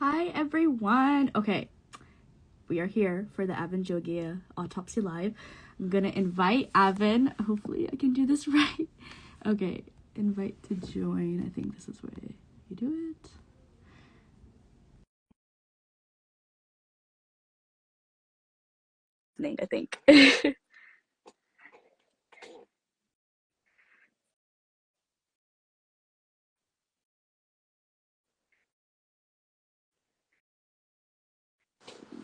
Hi everyone. Okay, we are here for the Avan Jogia Autopsy Live. I'm gonna invite Avan. Hopefully I can do this right. Okay, invite to join. I think this is where you do it. I think.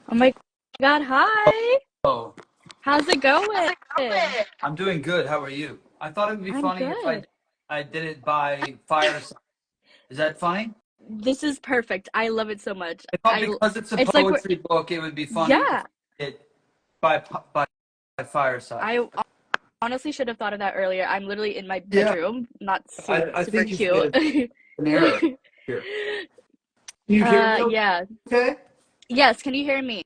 Oh my god, hi. Oh, How's it going? I'm doing good. How are you? I thought it would be I'm funny if I good. I did it by fireside. Is that funny? This is perfect. I love it so much. I thought because it's a It's like we're poetry book, it would be funny if yeah. I did it by fireside. I honestly should have thought of that earlier. I'm literally in my Yeah, bedroom, not I super think you've made cute. an error here. Can you hear me Yeah. okay? Yes, can you hear me?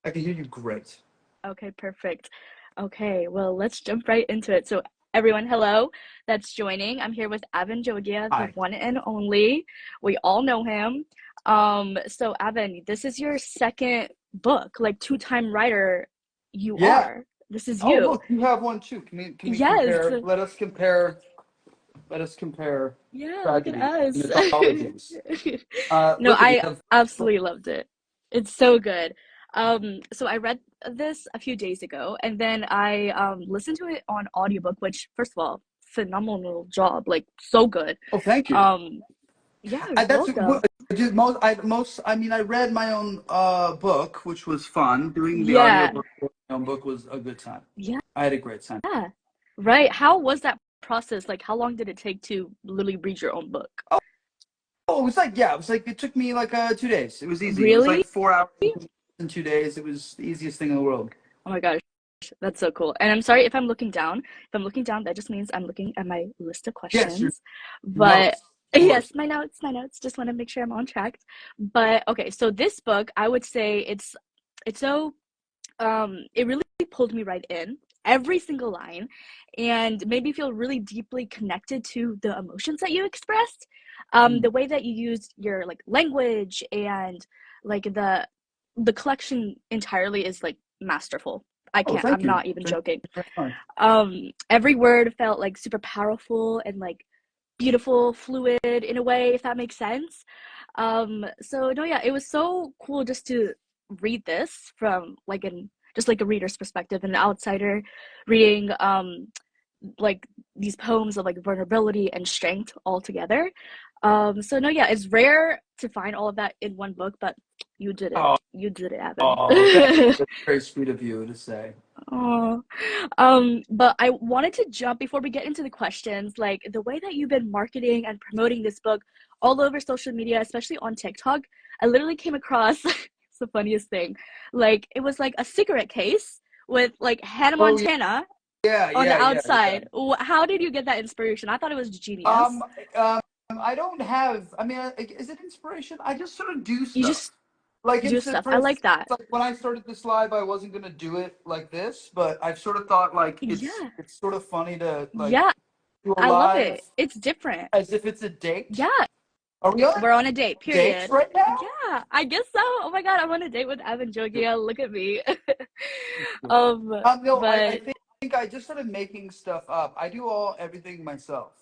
I can hear you great. Okay, perfect. Okay, well, let's jump right into it. So, everyone, hello that's joining. I'm here with Avan Jogia, the Hi. one and only. We all know him. So Avan, this is your second book, like two-time writer you Yeah. are. This is Oh, you. look, you have one too. Can we Yes. compare? Let us compare Yeah, look at tragedies, us. mythologies. No, Look at we I have. absolutely loved it. It's so good. So I read this a few days ago, and then I listened to it on audiobook, which first of all, phenomenal job, like so good. Oh, thank you. Um, yeah, you're That's welcome. I mean, I read my own book, which was fun. Doing the Yeah, audiobook for my own book was a good time. yeah, I had a great time. right. How was that process? Like, how long did it take to literally read your own book? Oh, it was like it took me like 2 days. It was easy. It was Really? like 4 hours in 2 days. It was the easiest thing in the world. Oh my gosh, that's so cool. And I'm sorry if I'm looking down. If I'm looking down, that just means I'm looking at my list of Yes, your questions. But notes, of yes, course. my notes. Just want to make sure I'm on track. But okay, so this book, I would say it's so it really pulled me right in. Every single line and made me feel really deeply connected to the emotions that you expressed. Mm. The way that you used your like language and like the collection entirely is like masterful. Oh, thank I'm you. not even Thank joking. you very much. Every word felt like super powerful and like beautiful, fluid in a way, if that makes sense. So no, yeah, it was so cool just to read this from like an just like a reader's perspective, an outsider reading like these poems of like vulnerability and strength all together. So no, yeah, it's rare to find all of that in one book, but you did it. Oh, You did it, Evan. oh, thank you. That's very sweet of you to say. Oh, but I wanted to jump before we get into the questions, like the way that you've been marketing and promoting this book all over social media, especially on TikTok. I literally came across it's the funniest thing. Like it was like a cigarette case with like Hannah Oh Montana yeah, on the yeah, yeah, yeah. outside. How did you get that inspiration? I thought it was Um, genius. um, I don't have. I mean, is it inspiration? I just sort of do You stuff. just Like do it's stuff. for I instance, like that. like when I started this live, I wasn't gonna do it like this, but I've sort of thought like Yeah. it's sort of funny to like Yeah, do a I love live it. It's different. as if it's a date. Yeah, Are we on we're on a date, dates period. right now? Yeah, I guess so. Oh my God, I'm on a date with Avan Jogia. Look at me. No, I But think I just started making stuff up. I do everything myself.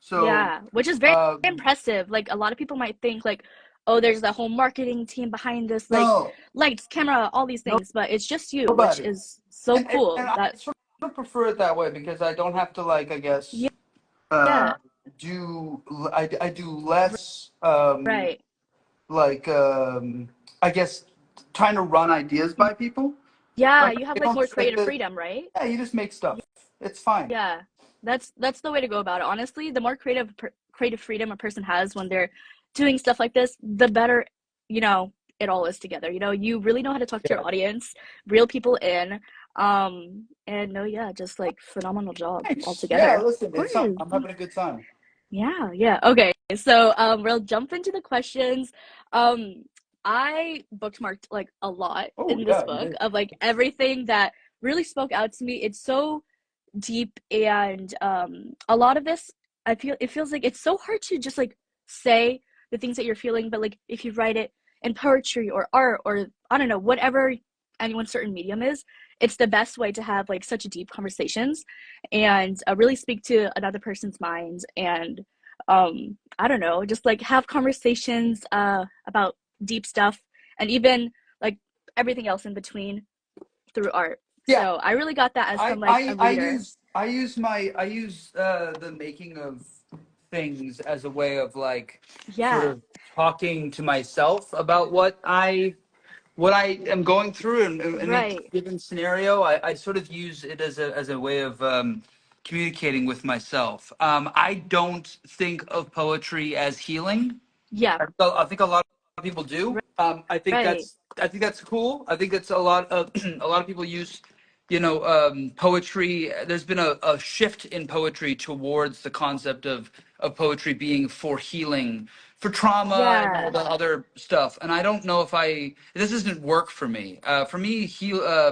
So, yeah, which is very um, impressive. Like a lot of people might think like, oh, there's the whole marketing team behind this, like no, lights, camera, all these no, things, but it's just you, which nobody. is so And cool. I That sort of prefer it that way because I don't have to like I yeah, guess yeah, uh do I do less right. like I guess trying to run ideas by people. Yeah, Like you have you like know more just like creative the freedom, right? yeah you just make stuff. It's fine. Yeah, that's the way to go about it. Honestly, the more creative freedom a person has when they're doing stuff like this, the better, you know, it all is together. You know, you really know how to talk to Yeah. your audience, reel people in. And no, yeah, just like phenomenal job Thanks. Yeah, altogether. Of listen, course. it's fun. I'm having a good time. Yeah, yeah. Okay. So, we'll jump into the questions. Um, I bookmarked like a lot Oh in this yeah, you book did. of like everything that really spoke out to me. It's so deep and a lot of this I feel it feels like it's so hard to just like say the things that you're feeling, but like if you write it in poetry or art or I don't know, whatever anyone's certain medium is, it's the best way to have like such deep conversations and really speak to another person's mind and I don't know, just like have conversations about deep stuff and even like everything else in between through art. Yeah, So I really got that as from like a reader. I use the making of things as a way of like sort Yeah, of talking to myself about what I am going through in a right. given scenario. I sort of use it as a way of communicating with myself. I don't think of poetry as healing. Yeah, I think a lot of people do. right. I think that's cool. I think that's a lot of a lot of people use, poetry. There's been a shift in poetry towards the concept of poetry being for healing, for trauma, and all Yeah. the other stuff. And I don't know if I this doesn't work for me. For me,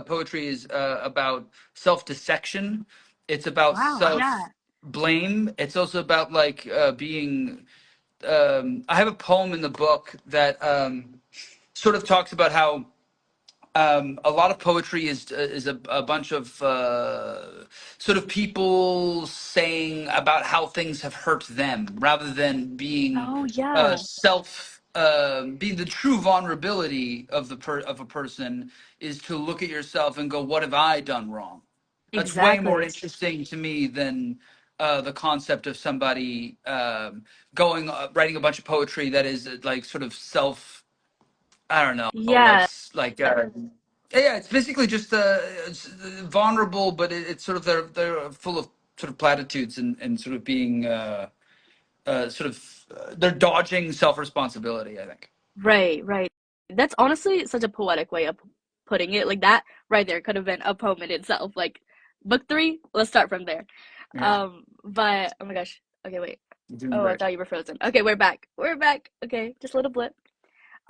poetry is about self dissection. It's about Wow, self yeah. blame. It's also about like being I have a poem in the book that sort of talks about how a lot of poetry is a bunch of sort of people saying about how things have hurt them, rather than being Oh, yeah. being the true vulnerability of of a person is to look at yourself and go, "What have I done wrong?" That's way more Exactly. interesting to me than the concept of somebody going writing a bunch of poetry that is like sort of self. I don't know, Yeah, yeah. It's basically just it's vulnerable, but it's sort of they're full of sort of platitudes and sort of being sort of they're dodging self responsibility. I think. right, right. That's honestly such a poetic way of putting it. Like that right there could have been a poem in itself. Like book three, let's start from there. Yeah, But oh my gosh. Okay, wait. you're doing Oh, I great. thought you were frozen. Okay, we're back. We're back. Okay, just a little blip.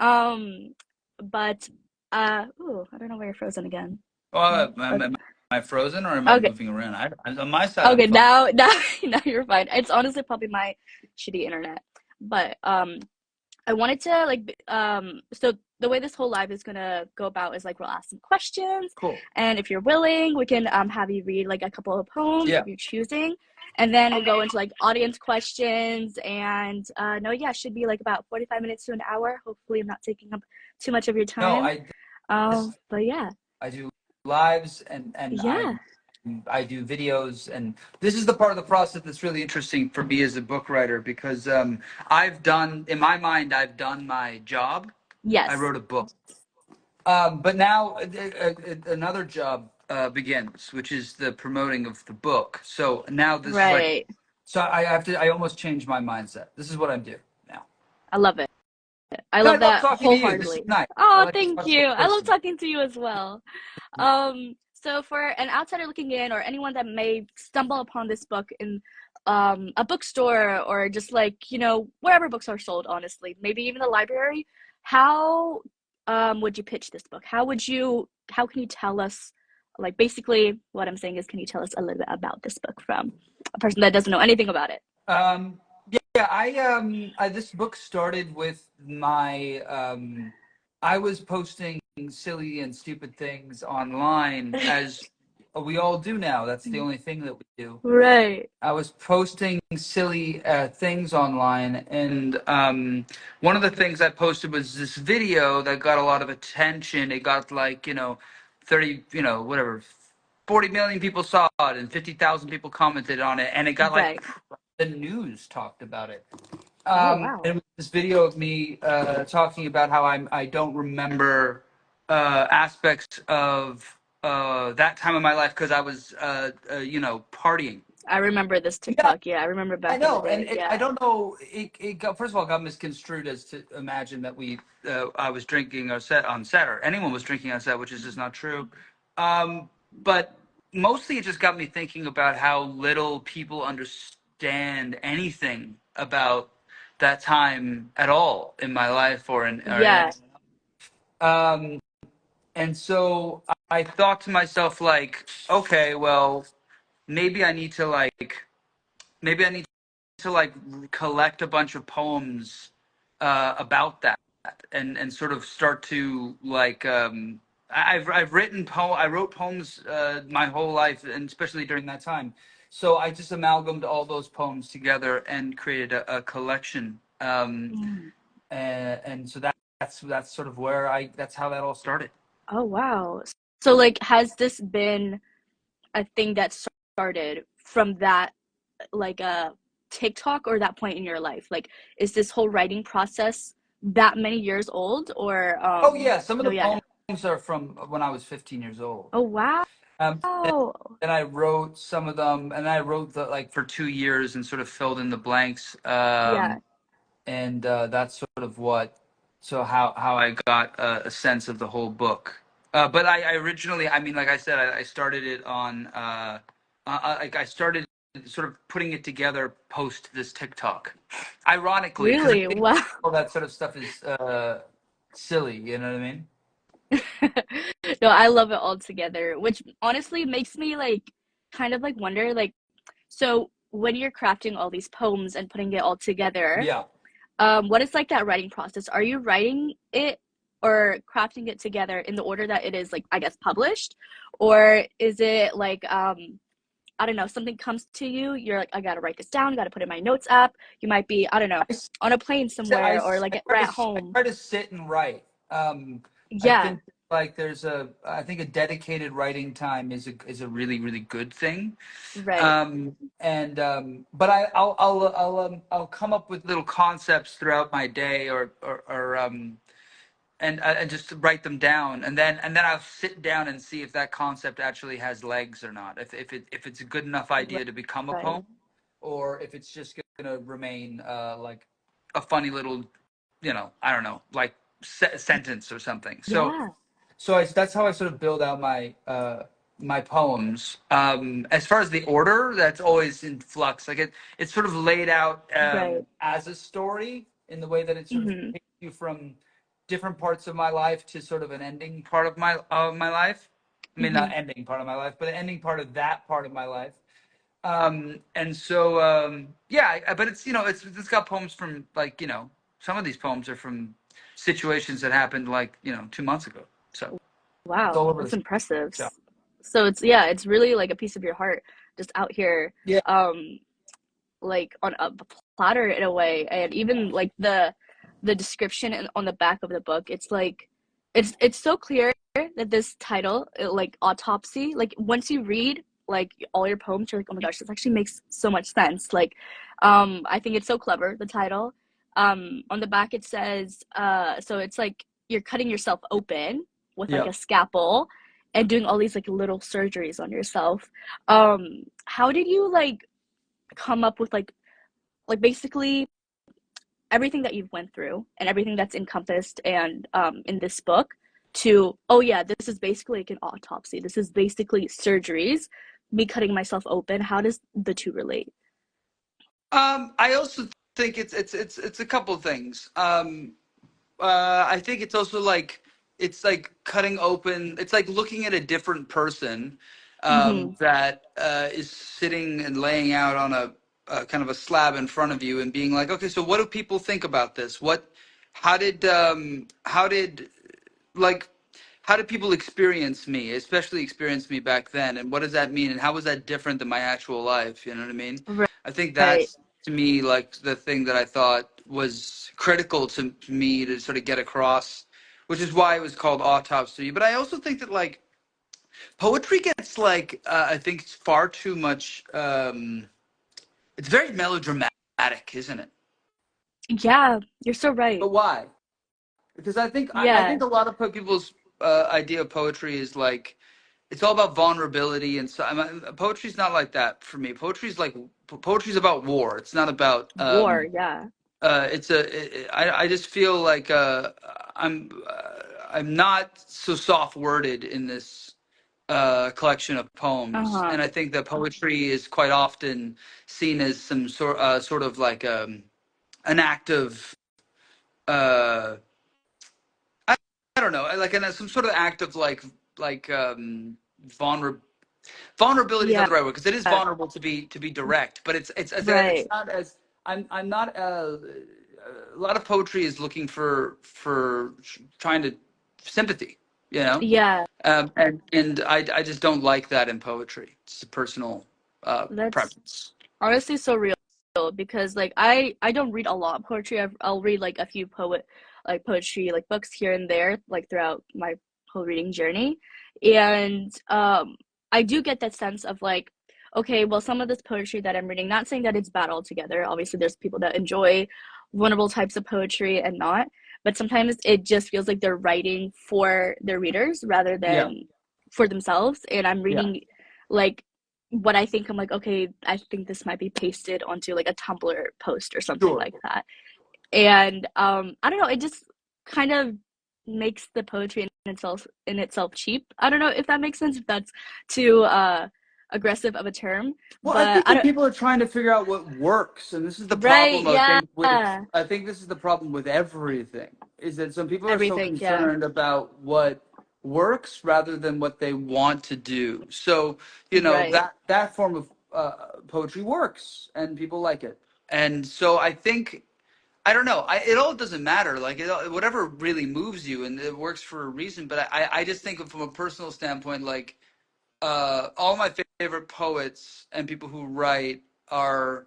Um, but ooh, I don't know why you're frozen again. No. Am I frozen or am I Okay. moving around? On my side, I'm Okay, fine. now you're fine. It's honestly probably my shitty internet. But I wanted to so the way this whole live is gonna go about is like we'll ask some questions Cool. and if you're willing, we can have you read like a couple of poems Yeah. if you're choosing. And then we'll go into like audience questions and no, yeah, it should be like about 45 minutes to an hour. Hopefully I'm not taking up too much of your No, time. But yeah. I do lives and Yeah. I do videos, and this is the part of the process that's really interesting for me as a book writer because I've done in my mind I've done my job. I Yes. wrote a book, but now another job begins, which is the promoting of the book. So now this is like Right. so I have to I almost change my mindset. This is what I'm doing now. I love it. I And I love love that talking to you. This is wholeheartedly. nice. I Oh, like to thank talk to you. a I love person. talking to you as well. So for an outsider looking in or anyone that may stumble upon this book in a bookstore or just like, wherever books are sold, honestly, maybe even the library, how would you pitch this book? How can you tell us like basically what I'm saying is can you tell us a little bit about this book from a person that doesn't know anything about it? Yeah, this book started with my I was posting silly and stupid things online as we all do now. That's the only thing that we do. Right. I was posting silly things online, and one of the things I posted was this video that got a lot of attention. It got like 30, whatever, 40 million people saw it, and 50,000 people commented on it, and it got like Right. the news talked about it. Oh, wow. It was this video of me talking about how I don't remember aspects of that time of my life because I was partying. I remember this Yeah, TikTok. Yeah, I remember I back in the know, and day. I Yeah. don't know. It got first of all got misconstrued as to imagine that I was drinking on set or anyone was drinking on set, which is just not true. But mostly it just got me thinking about how little people understand anything about that time at all in my life or in Yeah. any. Um, and so I thought to myself like, okay, well, maybe I need to like maybe I need to like collect a bunch of poems about that. and sort of start to like I've written I wrote poems my whole life, and especially during that time. So I just amalgamated all those poems together and created a collection. Mm. And so that's sort of where I that's how that all started. Oh, wow. So, like, has this been a thing that started from that, like, TikTok or that point in your life? Like, is this whole writing process that many years old or, Oh yeah, some of no, the yeah. poems are from when I was 15 years old. Oh, wow. And I wrote some of them, and I wrote the like for 2 years and sort of filled in the blanks. Yeah, And that's sort of what, so how I got a sense of the whole book. But I originally, I mean, like I said, I started it on like I started sort of putting it together post this TikTok, ironically, because I really? think Wow. all that sort of stuff is silly. You know what I mean? No, I love it all together, which honestly makes me like kind of like wonder like so when you're crafting all these poems and putting it all together, Yeah. what is like that writing process? Are you writing it or crafting it together in the order that it is like I guess published? Or is it like I don't know, something comes to you, you're like, I gotta write this down, gotta put in my notes app. You might be, I don't know, I, on a plane somewhere or I like try right at I home. try to sit and write. I Yeah, think like I think a dedicated writing time is a really really good thing. right, And but I'll come up with little concepts throughout my day, or and just write them down, and then I'll sit down and see if that concept actually has legs or not. If it's a good enough idea to become a right. poem, or if it's just gonna remain like a funny little, I don't know, like sentence or something. So Yeah, that's how I sort of build out my poems. As far as the order, that's always in flux. Like it's sort of laid out right. as a story in the way that it sort of Hmm. takes you from different parts of my life to sort of an ending part of my life. I mean, not Hmm. ending part of my life, but an ending part of that part of my life. And so yeah, but it's got poems from like some of these poems are from situations that happened like 2 months ago. So it's all Wow, over that's the impressive. shop. So it's yeah, it's really like a piece of your heart just out here, Yeah, um, like on a platter in a way, and even like the description on the back of the book, it's like it's so clear that this title, like Autopsy, like once you read like all your poems, you're like, oh my gosh, this actually makes so much sense. Like, I think it's so clever, the title. On the back it says, so it's like you're cutting yourself open with like yeah. a scalpel and doing all these like little surgeries on yourself. How did you like come up with like basically everything that you've went through and everything that's encompassed and in this book to oh yeah, this is basically like an autopsy, this is basically surgeries, me cutting myself open. How does the two relate? I also think it's a couple of things. I think it's also like it's like cutting open. It's like looking at a different person Mm-hmm. that is sitting and laying out on a kind of a slab in front of you, and being like, okay, so what do people think about this? How did like how did people experience me, especially experience me back then, and what does that mean, and how was that different than my actual life? You know what I mean? I think Right. that's to me like the thing that I thought was critical to me to sort of get across, which is why it was called Autopsy. But I also think that like poetry gets like I think it's far too much. It's very melodramatic, isn't it? Yeah, you're so right. But why? Because I Yeah, think a lot of people's idea of poetry is like it's all about vulnerability, and so poetry's not like that for me. Poetry's about war. It's not about war, yeah. I just feel like I'm not so soft worded in this collection of poems, Uh-huh. and I think that poetry is quite often seen as some sort of like an act of uh, I, I don't know, like some sort of act of like vulner vulnerability is not Yeah, the right word, because it is vulnerable to be direct, but it's right. not as I'm not a lot of poetry is looking for trying to sympathy, you know, Yeah, and I just don't like that in poetry. It's a personal that's preference. honestly so real because like I don't read a lot of poetry. I'll read like a few poetry like books here and there like throughout my whole reading journey, and I do get that sense of like, okay, well, some of this poetry that I'm reading, not saying that it's bad altogether. Obviously, there's people that enjoy vulnerable types of poetry and not, but sometimes it just feels like they're writing for their readers rather Yeah, than for themselves. And I'm yeah, reading like what I think I'm like, okay, I think this might be pasted onto like a Tumblr post or something sure. like that. And I don't know, it just kind of makes the poetry in itself cheap. I don't know if that makes sense, if that's too aggressive of a term, Well, I but think I that don't people are trying to figure out what works, and this is the right, problem. yeah. I think this is the problem with everything, is that some people are so Everything, yeah. concerned about what works rather than what they want to do. So, you know, Right. that form of poetry works, and people like it. And so I think I don't know. It all doesn't matter. Like whatever really moves you, and it works for a reason. But I just think from a personal standpoint, like all my favorite poets and people who write are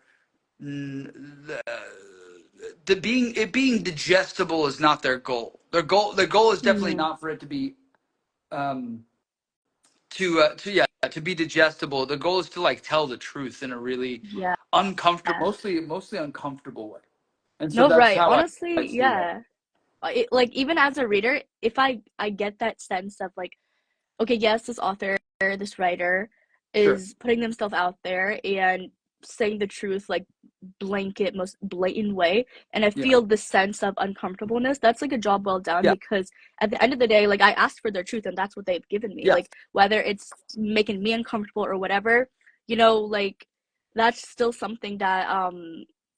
the being digestible is not their goal. Their goal is definitely Hmm. not for it to be um to yeah to be digestible. The goal is to like tell the truth in a really Yeah. uncomfortable, mostly uncomfortable way. And so No, that's right. how I Honestly, see that. yeah. Like even as a reader, if I get that sense of like, okay, yes, this author, this writer Sure. is putting themselves out there and saying the truth, like blanket, most blatant way. And I Yeah. feel the sense of uncomfortableness. That's like a job well done Yeah. because at the end of the day, like I asked for their truth and that's what they've given me. Yeah. Like whether it's making me uncomfortable or whatever, like that's still something that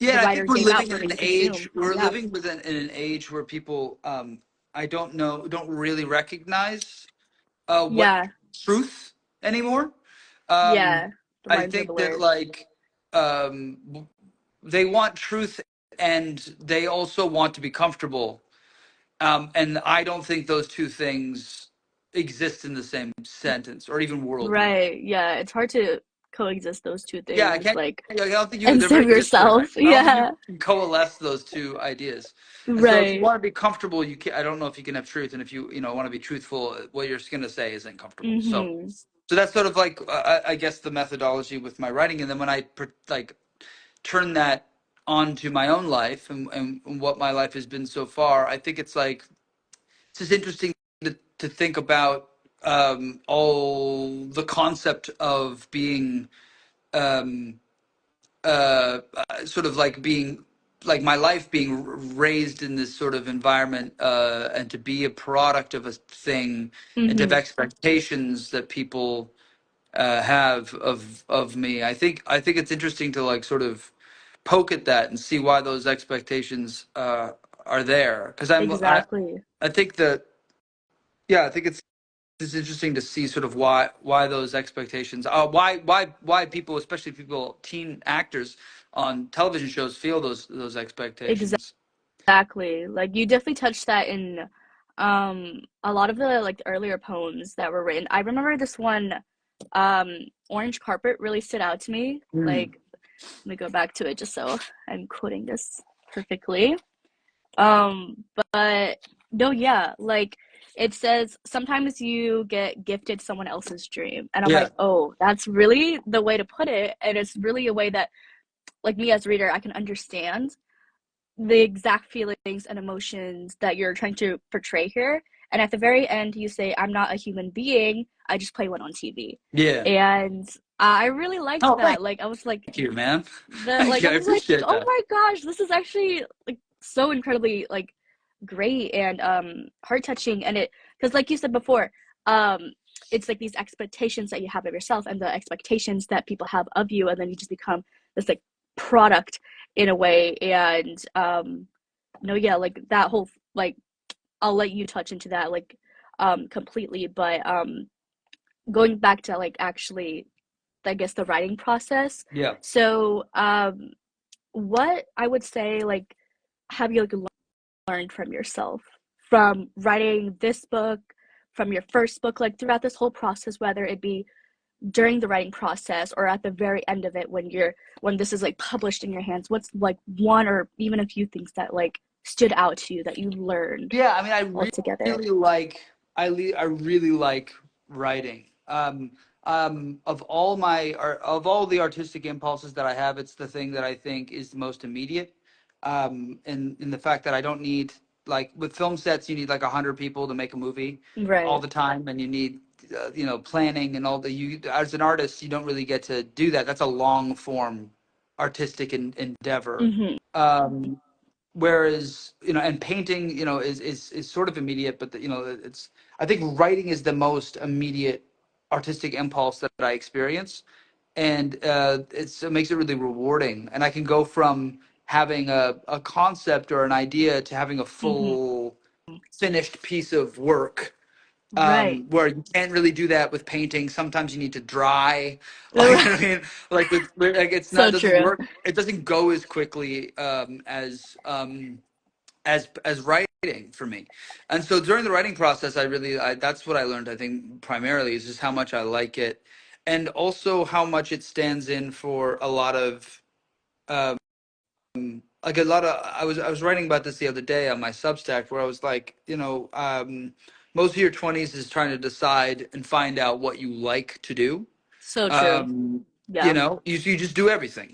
the Yeah, I think writer we're gave out living for in me an to age. consume. We're Yeah. living in an age where people, I don't know, don't really recognize what Yeah. truth anymore. Um, Yeah. The I lines are think that blurred. like um, they want truth, and they also want to be comfortable. And I don't think those two things exist in the same sentence or even worldview. Right. Yeah. It's hard to coexist those two Yeah, I things, can't. like, I don't think you. and They're very save disparate. yourself. I don't think you Yeah. can coalesce those two ideas. And so, if you Right. want to be comfortable, you can. I don't know if you can have truth, and if you want to be truthful, what you're going to say isn't comfortable. So, Mm-hmm. that's sort of like I guess the methodology with my writing, and then when I like turn that onto my own life and what my life has been so far, I think it's like it's just interesting to think about all the concept of being. Um, Sort of like being like my life being raised in this sort of environment and to be a product of a thing and to have Mm-hmm. expectations that people have of me. I think it's interesting to like sort of poke at that and see why those expectations are there because Exactly. I think that yeah I think it's interesting to see sort of why those expectations why people, especially people, teen actors on television shows, feel those expectations. Exactly. Like you definitely touched that in a lot of the like earlier poems that were written. I remember this one, Orange Carpet really stood out to me. Mm. Like, let me go back to it just so I'm quoting this perfectly. But no, yeah, like it says sometimes you get gifted someone else's dream. And I'm Yeah, like, oh, that's really the way to put it. And it's really a way that, like me as a reader, I can understand the exact feelings and emotions that you're trying to portray here. And at the very end, you say, I'm not a human being, I just play one on TV. yeah. And I really liked Oh, thank that. Like, I was like, you, man. the Thank like you. I I was like, appreciate oh that. my gosh, this is actually like so incredibly like great and heart touching. And it, because like you said before, it's like these expectations that you have of yourself and the expectations that people have of you, and then you just become this like product in a way. And no, yeah, like that whole like, I'll let you touch into that like completely, but going back to like actually, I guess, the writing process. Yeah. So what I would say, like, have you like learned from yourself from writing this book, from your first book, like throughout this whole process, whether it be during the writing process or at the very end of it when this is like published in your hands? What's like one or even a few things that like stood out to you that you learned Yeah, I mean, altogether? really like I really like writing. Of all the artistic impulses that I have, it's the thing that I think is the most immediate. In the fact that I don't need, like with film sets, you need like 100 people to make a movie all Right. the time, and you need planning and all the you as an artist, you don't really get to do that. That's a long form artistic endeavor. Mm-hmm. Um, Whereas and painting is sort of immediate, but it's, I think writing is the most immediate artistic impulse that I experience. And it makes it really rewarding, and I can go from having a concept or an idea to having a Mm-hmm. full finished piece of work, Right. where you can't really do that with painting. Sometimes you need to dry, like, I mean, like like it's not So doesn't true. work. It doesn't go as quickly as writing for me. And so during the writing process, that's what I learned. I think primarily is just how much I like it, and also how much it stands in for a lot of um, like a lot of. I was writing about this the other day on my Substack, where I was like, most of your 20s is trying to decide and find out what you like to do. So true. um Yeah. you just do everything,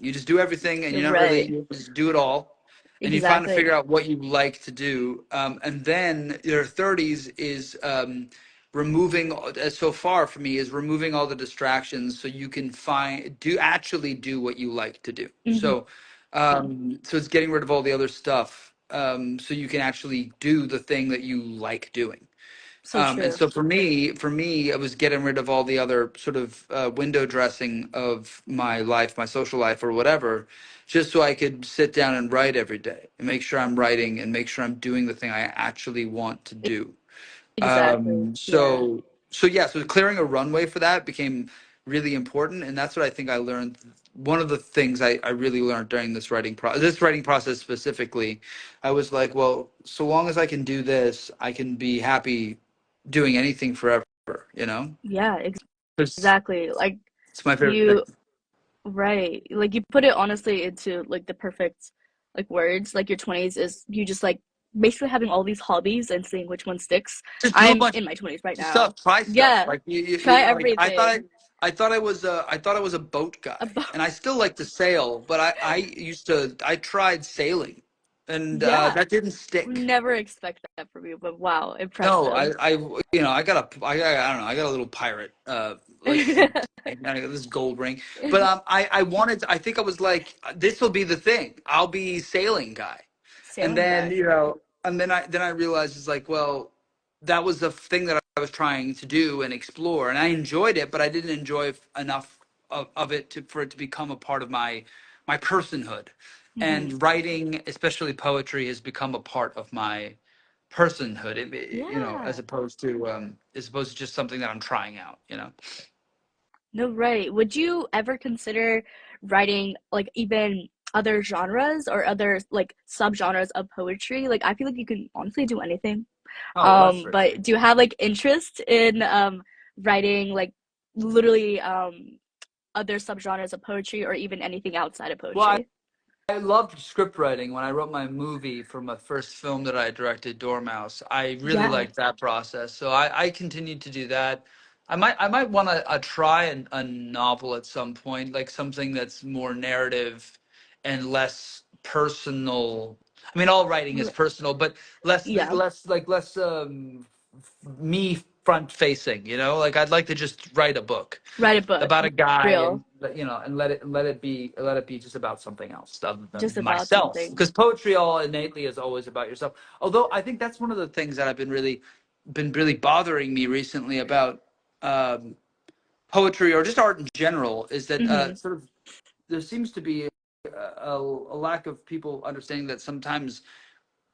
and you never really, Right. you just do it all, and you finally Exactly. figure out what you like to do. And then your 30s is removing, so far for me, is removing all the distractions so you can actually do what you like to do. Mm-hmm. So it's getting rid of all the other stuff, so you can actually do the thing that you like doing. So And true. so for me, it was getting rid of all the other sort of window dressing of my life, my social life, or whatever, just so I could sit down and write every day and make sure I'm writing and make sure I'm doing the thing I actually want to do. Exactly. Yeah. So clearing a runway for that became really important, and that's what I think I learned. One of the things I really learned during this writing process specifically, I was like, well, so long as I can do this, I can be happy doing anything forever. You know, Yeah, it's exactly. Like it's my favorite thing. you right. Like you put it honestly into like the perfect like words. Like your 20s is you just like basically having all these hobbies and seeing which one sticks. Just do a I'm bunch in my 20s right of stuff, now. try stuff. Yeah. Like Try like everything. I thought I was a boat guy, About and I still like to sail, but I tried sailing, and yeah. that didn't Would stick. never expect that from you, but wow, No, impressive. I don't know, I got a little pirate like I got this gold ring, but I think I was like, this will be the thing. I'll be sailing guy. And Sailing then guy. I realized, it's like, well, that was the thing that I was trying to do and explore, and I enjoyed it, but I didn't enjoy enough of it for it to become a part of my personhood. Hmm. And writing, especially poetry, has become a part of my personhood. Yeah. As opposed to just something that I'm trying out. No, right. Would you ever consider writing like even other genres or other like subgenres of poetry? Like I feel like you can honestly do anything. Oh, that's for sure. But do you have like interest in writing like literally other subgenres of poetry or even anything outside of Well, poetry? I loved script writing when I wrote my movie for my first film that I directed, Dormouse. I really Yeah. liked that process, so I continued to do that. I might want to try a novel at some point, like something that's more narrative and less personal. I mean, all writing is R- personal, but Yeah. less me front facing. Like I'd like to just write a book Write a book. about a guy, Real. and let it be just about something else other than Just about myself, something. because poetry all innately is always about yourself. Although I think that's one of the things that I've been really bothering me recently about um, poetry, or just art in general, is that Hmm. sort of there seems to be a lack of people understanding that sometimes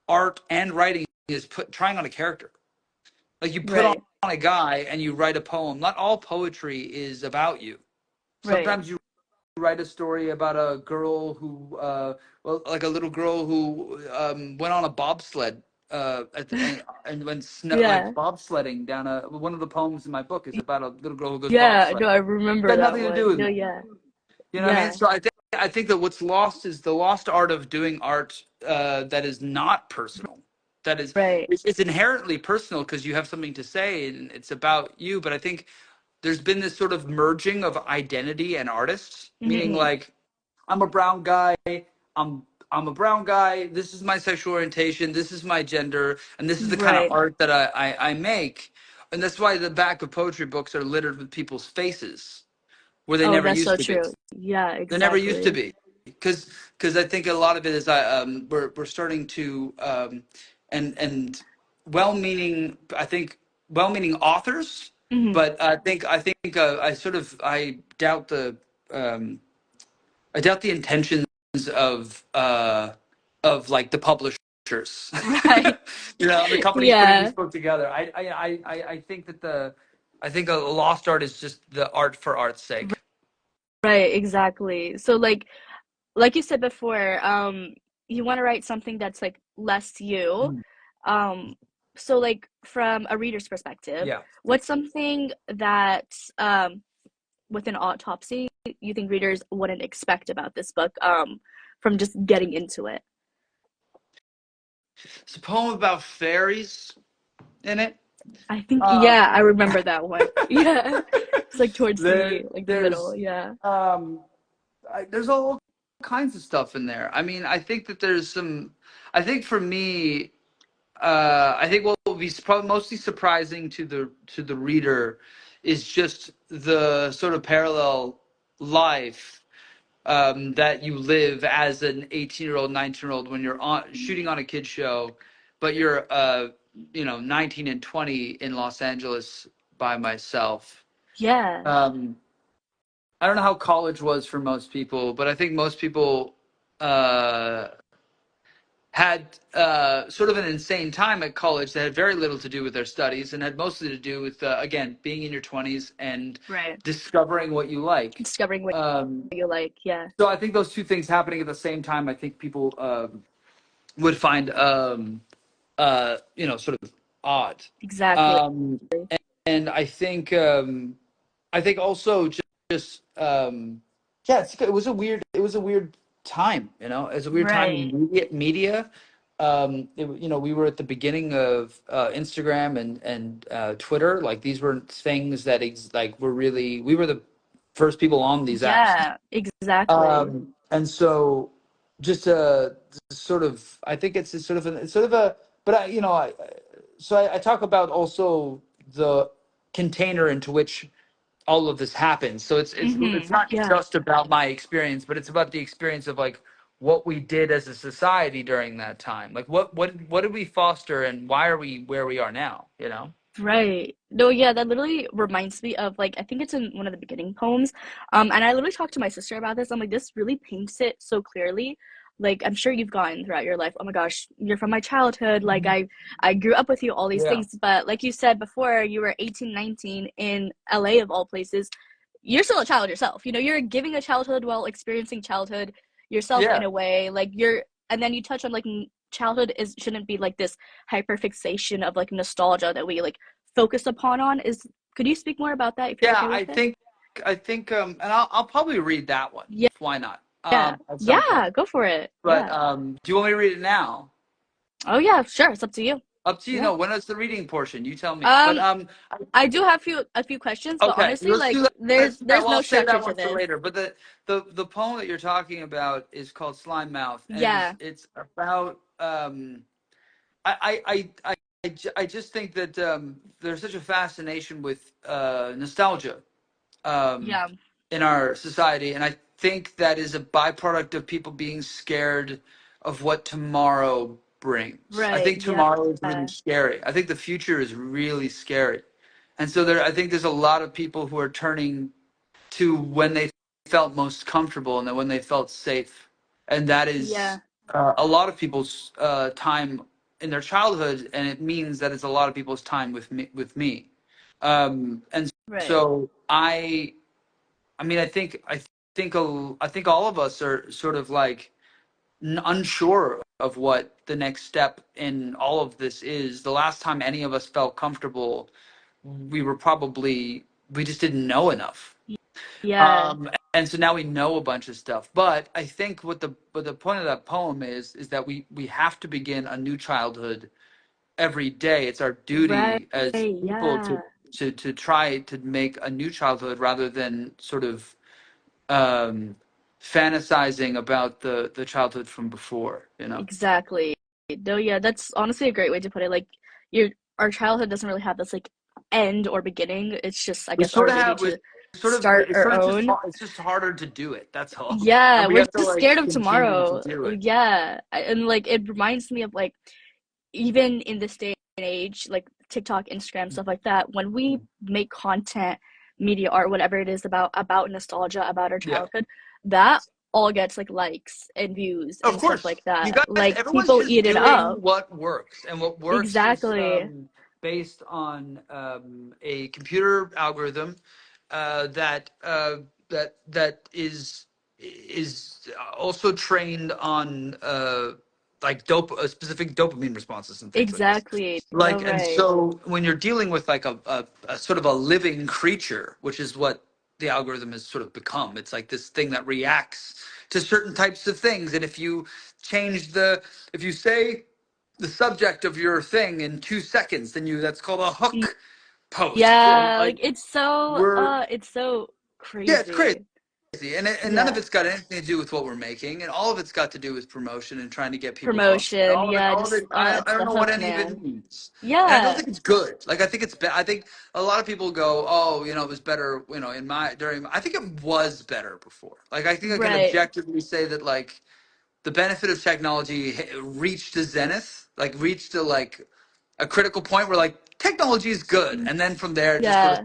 art and writing is trying on a character. Like you put on Right. a guy and you write a poem. Not all poetry is about you. Right. Sometimes you write a story about a girl who, well, like a little girl who went on a bobsled, and went like Yeah. bobsledding down a. One of the poems in my book is about a little girl who goes Yeah, no, bobsledding. I remember Got that nothing to do one. with No, me. yeah. You know what I mean? Yeah. So I think that what's lost is the lost art of doing art that is not personal. That is, Right. it's inherently personal because you have something to say and it's about you. But I think there's been this sort of merging of identity and artists, meaning Hmm. like I'm a brown guy. I'm I'm a brown guy. This is my sexual orientation. This is my gender, and this is the kind of Right. art that I make. And that's why the back of poetry books are littered with people's faces, where they Oh, never that's so used to be. true. Yeah, There never used to exactly. be, because I think a lot of it is we're starting to and well-meaning, I think, well-meaning authors, Hmm. but I think um, I doubt the intentions of like the publishers. Right. The companies putting Yeah. this book together. I think that I think a lost art is just the art for art's sake. Right, exactly. So like you said before, you want to write something that's like less you. Mm. Um, so like from a reader's perspective, Yeah. what's something that with an autopsy you think readers wouldn't expect about this book from just getting into it? It's a poem about fairies in it. I think Um, yeah, I remember that one. Yeah. It's like towards there, the middle, there's, yeah. um, there's all kinds of stuff in there. I mean, I think that there's some. I think for me, I think what will be probably mostly surprising to the reader is just the sort of parallel life that you live as an 18-year-old, 19-year-old when you're shooting on a kids show, but you're 19 and 20 in Los Angeles by myself. Yeah. Um, I don't know how college was for most people, but I think most people uh, had sort of an insane time at college that had very little to do with their studies and had mostly to do with again being in your 20s and Right. discovering what you like. Discovering what Um, you like, yeah. so I think those two things happening at the same time, I think people would find sort of odd. Exactly. Um, and I think also just yeah, it was a weird time, it's a weird time Right. in media. We were at the beginning of Instagram and Twitter. Like these were things that like we were the first people on these apps. Yeah, exactly. And so just sort of, I think it's sort of a, but I talk about also the container into which all of this happens. So it's Hmm. not Yeah. just about my experience, but it's about the experience of like what we did as a society during that time. Like what did we foster and why are we where we are now, Right. No, yeah, that literally reminds me of like I think it's in one of the beginning poems. And I literally talked to my sister about this. I'm like, this really paints it so clearly. Like I'm sure you've gotten throughout your life, oh my gosh, you're from my childhood. Like I grew up with you, all these Yeah. things. But like you said before, you were 18, 19 in LA of all places. You're still a child yourself. You're giving a childhood while experiencing childhood yourself in Yeah. a way. Like and then you touch on like childhood is shouldn't be like this hyperfixation of like nostalgia that we like focus upon on is could you speak more about that if you're Yeah, okay with it? I think and I'll probably read that one. Yeah. Why not? Yeah. At some point. Yeah, go for it. But Yeah. do you want me to read it now? Oh yeah, sure, it's up to you. Up to you. Yeah. No, when is the reading portion? You tell me. But um I do have a few questions, but okay, honestly let's like do that. there's Well, no I'll save structure that to one for this. later. But the poem that you're talking about is called Slime Mouth, and Yeah. it's about I I I I just think that there's such a fascination with nostalgia um, Yeah. in our society, and I think that is a byproduct of people being scared of what tomorrow brings. I Right. think Yeah. tomorrow is really scary. I think the future is really scary, and so I think there's a lot of people who are turning to when they felt most comfortable and then when they felt safe, and that is Yeah. a lot of people's time in their childhood, and it means that it's a lot of people's time with me. And Right. so I mean, I think I think all of us are sort of like unsure of what the next step in all of this is. The last time any of us felt comfortable, we were probably we just didn't know enough. Yeah. And so now we know a bunch of stuff. But I think what the point of that poem is that we have to begin a new childhood every day. It's our Right. duty as people Yeah. to try to make a new childhood rather than sort of um, fantasizing about the childhood from before. You know, Exactly. No, yeah, that's honestly a great way to put it. Like your our childhood doesn't really have this like end or beginning. It's just I we guess sort our of duty have we to sort of start it's our sort of just own. it's just harder to do it. That's all, and Yeah, we we're have to just like scared of continue to tomorrow. do it. Yeah. And like it reminds me of like even in this day and age, like TikTok, Instagram, stuff like that, when we make content, media art, whatever it is about nostalgia, about our Yeah. childhood, that all gets like likes and views Of and stuff course, like you that. guys, Like everyone's people just eat it doing up. what works, and what works is Exactly. based on a computer algorithm that that is also trained on like specific dopamine responses and things like this. Exactly. No, Like, and right. so when you're dealing with like a sort of a living creature, which is what the algorithm has sort of become, it's like this thing that reacts to certain types of things. And if you change if you say the subject of your thing in 2 seconds, then that's called a hook post. And Yeah, like like we're, it's so yeah, it's crazy. crazy. And none of Yeah. it's got anything to do with what we're making, and all of it's got to do with promotion and trying to get people hooked. And Promotion. Yeah, all of just it, I it's don't the know what hook, any of it man. means. And I don't Yeah. think it's good. Like I think it's bad. I think a lot of people go, "Oh, it was better." I think it was better before. Like I think I can Right. objectively say that like the benefit of technology reached a zenith, like reached a critical point where like technology is good, and then from there it just sort of Yeah.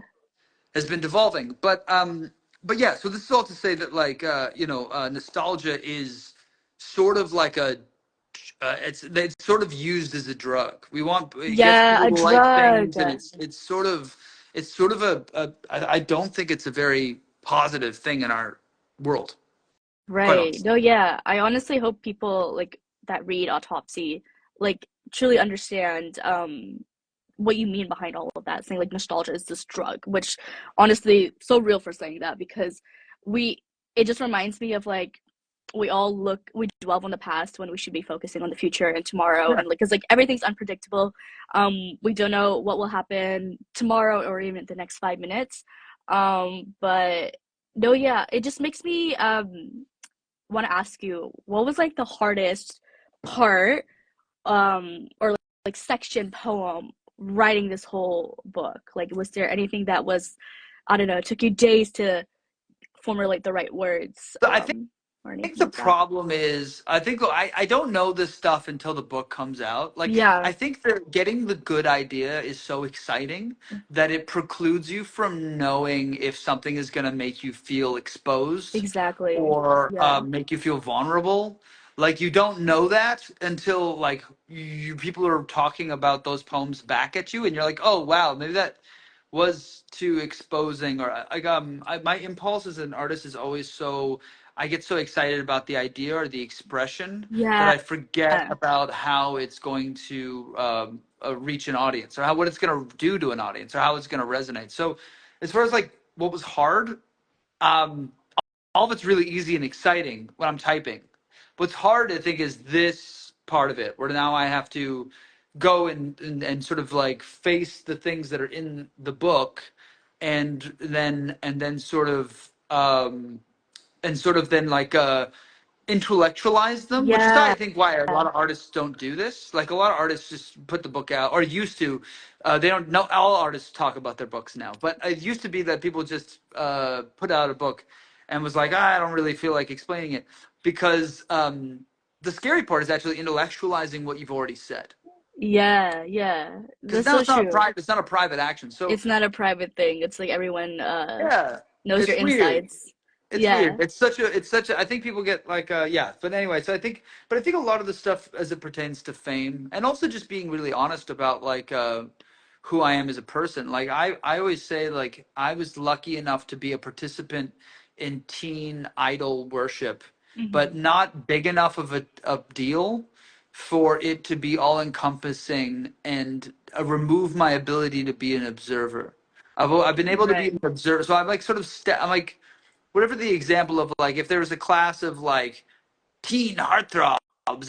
has been devolving. But yeah, so this is all to say that like nostalgia is sort of like it's sort of used as a drug. It gets Yeah, people a to like drug. things, and it's sort of I don't think it's a very positive thing in our world, quite Right. honestly. No, yeah. I honestly hope people like that read Autopsy like truly understand what you mean behind all of that, saying like nostalgia is this drug, which honestly so real for saying that because we it just reminds me of like we dwell on the past when we should be focusing on the future and tomorrow Yeah. and like because like everything's unpredictable. We don't know what will happen tomorrow or even the next 5 minutes. But no, yeah, it just makes me want to ask you what was like the hardest part or like section poem writing this whole book? Like was there anything that was I don't know, it took you days to formulate the right words So or I think anything the like that? problem is I don't know this stuff until the book comes out. Like Yeah, I think that getting the good idea is so exciting that it precludes you from knowing if something is going to make you feel exposed exactly. or Yeah. make you feel vulnerable. Like you don't know that until like people are talking about those poems back at you, and you're like, oh wow, maybe that was too exposing. Or like my impulse as an artist is always so I get so excited about the idea or the expression that Yeah. I forget about how it's going to reach an audience, or what it's going to do to an audience, or how it's going to resonate. So as far as like what was hard, um, all of it's really easy and exciting when I'm typing. What's hard, I think, is this part of it, where now I have to go and sort of like face the things that are in the book, and then sort of then like intellectualize them, which is I Yeah. think why a lot of artists don't do this. Like a lot of artists just put the book out, or used to. They don't know. All artists talk about their books now, but it used to be that people just put out a book and was like, I don't really feel like explaining it, because the scary part is actually intellectualizing what you've already said. Yeah, yeah. Because That's now so true. it's not a private action. So It's not a private thing. It's like everyone yeah, knows your it's weird. insides. It's weird. Yeah. It's such a I think people get like yeah, but anyway, so I think a lot of the stuff as it pertains to fame, and also just being really honest about like who I am as a person. Like I always say like I was lucky enough to be a participant in teen idol worship, but Hmm. not big enough of a deal for it to be all encompassing and remove my ability to be an observer. I've been able to be Right. an observer, so I'm like sort of I'm like whatever the example of, like, if there was a class of like teen heartthrobs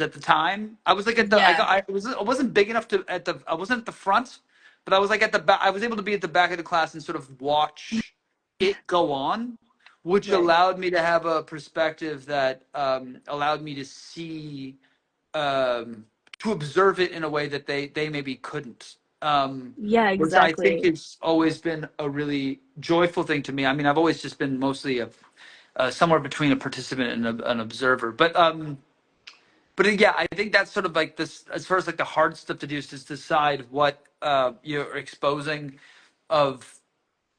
at the time, I was like at the Yeah. I wasn't big enough to at the I wasn't at the front, but I was like at the back. I was able to be at the back of the class and sort of watch it go on, which Right. allowed me to have a perspective that allowed me to see, to observe it in a way that they maybe couldn't. Yeah, Which I think exactly. has always been a really joyful thing to me. I mean, I've always just been mostly a somewhere between a participant and an observer. But yeah, I think that's sort of like this, as far as like the hard stuff to do, is to decide what you're exposing, of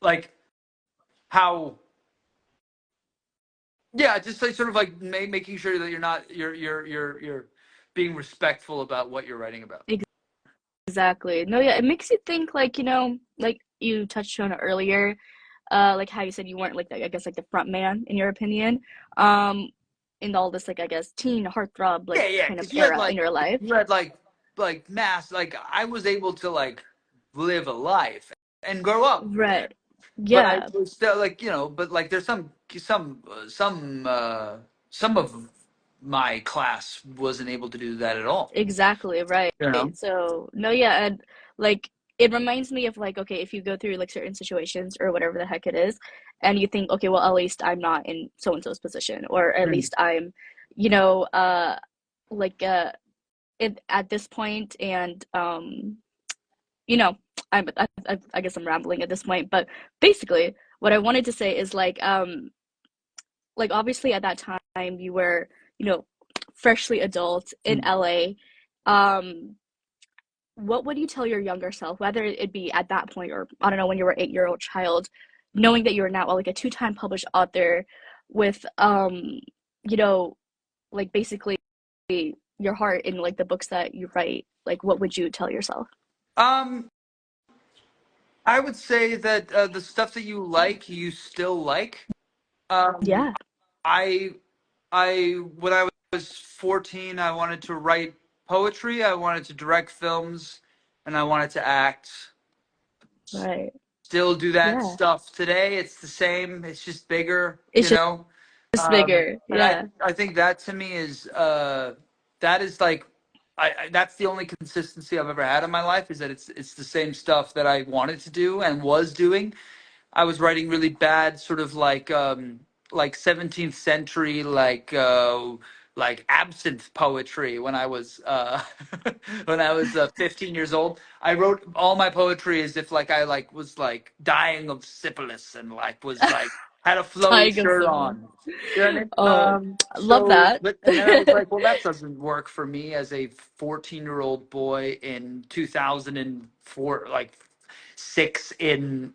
like how, yeah, just like sort of like making sure that you're not you're being respectful about what you're writing about. Exactly. No, yeah, it makes you think, like, like you touched on it earlier, like how you said you weren't like I guess like the front man in your opinion, um, in all this, like, I guess teen heartthrob like Yeah, yeah, kind of because era in your life. you had like mass, like I was able to like live a life and grow up there, Right. but I Yeah, was still like, but like there's some of my class wasn't able to do that at all. exactly, right. You know. So, no, yeah, and like it reminds me of, like, okay, if you go through like certain situations or whatever the heck it is, and you think, okay, well, at least I'm not in so and so's position, or at Mm. least I'm, you know, like at this point, and you know, I guess I'm rambling at this point, but basically, what I wanted to say is like obviously at that time you were, you know, freshly adult in Mm. LA. Um, what would you tell your younger self, whether it be at that point or I don't know when you were 8-year-old child, knowing that you're now like a two-time published author with you know, like basically your heart in like the books that you write, like what would you tell yourself? Um, I would say that the stuff that you like, you still like. Um, Yeah, I when I was 14, I wanted to write poetry, I wanted to direct films, and I wanted to act. right. Still do that Yeah. stuff today. It's the same. It's just bigger, It's just bigger. And Yeah. I think that to me is that is like that's the only consistency I've ever had in my life, is that it's the same stuff that I wanted to do and was doing. I was writing really bad, sort of like 17th century like absinthe poetry when I was when I was 15 years old. I wrote all my poetry as if like I like was like dying of syphilis and like was like had a flowy Tying of shirt someone. on. You know what I mean? Oh, I love So, that. but and then I was like, well, that doesn't work for me as a 14-year-old boy in 2004, like six in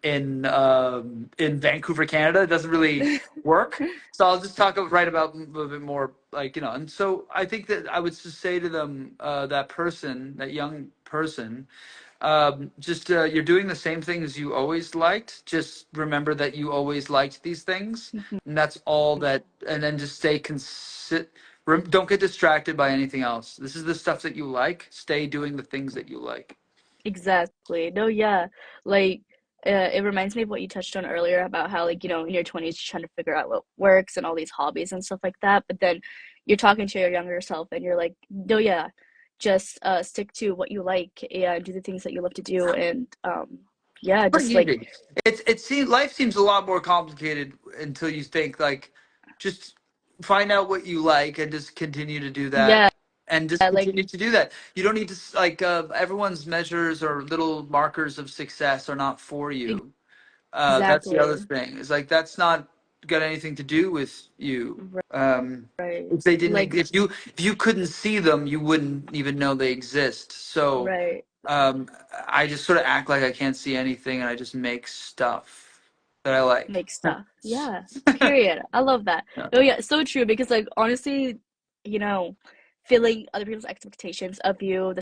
Vancouver, Canada. It doesn't really work. So I'll just write about a little bit more, like, and so I think that I would just say to them, that young person, just you're doing the same things you always liked. Just remember that you always liked these things, and that's all that. And then just stay don't get distracted by anything else. This is the stuff that you like. Stay doing the things that you like. Exactly. No, yeah. Like, it reminds me of what you touched on earlier about how, like, in your 20s, you're trying to figure out what works and all these hobbies and stuff like that. But then you're talking to your younger self and you're like, no, yeah, just stick to what you like and do the things that you love to do. And yeah, Pretty just like, easy. It seems life seems a lot more complicated until you think, like, just find out what you like and just continue to do that, yeah, and just like, continue to do that. You don't need to like everyone's measures or little markers of success are not for you. That's the other exactly. thing. Is like that's not got anything to do with you. Um, Right. if they didn't, Like, if you couldn't see them, you wouldn't even know they exist. So right. um, I just sort of act like I can't see anything, and I just make stuff that I like. Make stuff. Yeah. Period. I love that. Yeah. Oh yeah, so true because like honestly, you know, filling other people's expectations of you, the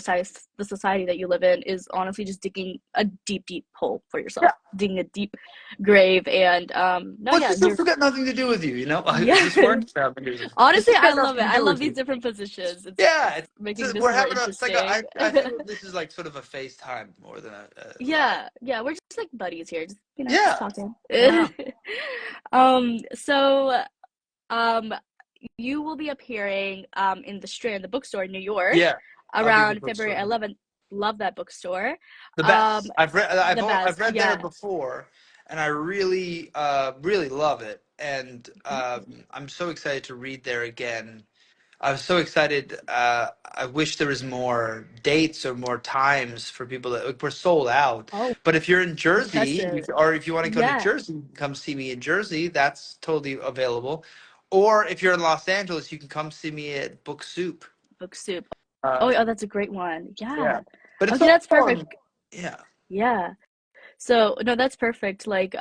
society that you live in, is honestly just digging a deep, deep hole for Yeah. yourself, digging a deep grave. And no, Well, it's yeah, just this has got nothing to do with you, you know? Is yeah. this word? This Honestly, has I got love nothing it. to I do love with these you. different positions. Yeah, It's making this we're more having a, it's like a, interesting. I feel this is like sort of a FaceTime more than a live. Yeah, yeah, we're just like buddies here, just just Yeah, talking. yeah, So um you will be appearing in the Strand, the bookstore in New York, yeah. I'll be at the around February bookstore. 11th. Love that bookstore. The Um best. the I've best. read there Yeah. before, and I really really love it. And I'm so excited to read there again. I was so excited. I wish there was more dates or more times for people that like, we're sold out. Oh, But if you're in Jersey, impressive. or if you want to come to Yeah. Jersey, come see me in Jersey. That's totally available. Or if you're in Los Angeles, you can come see me at Book Soup. Book Soup. Oh, Uh, oh, that's a great one. yeah, Yeah. but it's Okay, all that's perfect. yeah. Yeah. So, no, that's perfect. Like,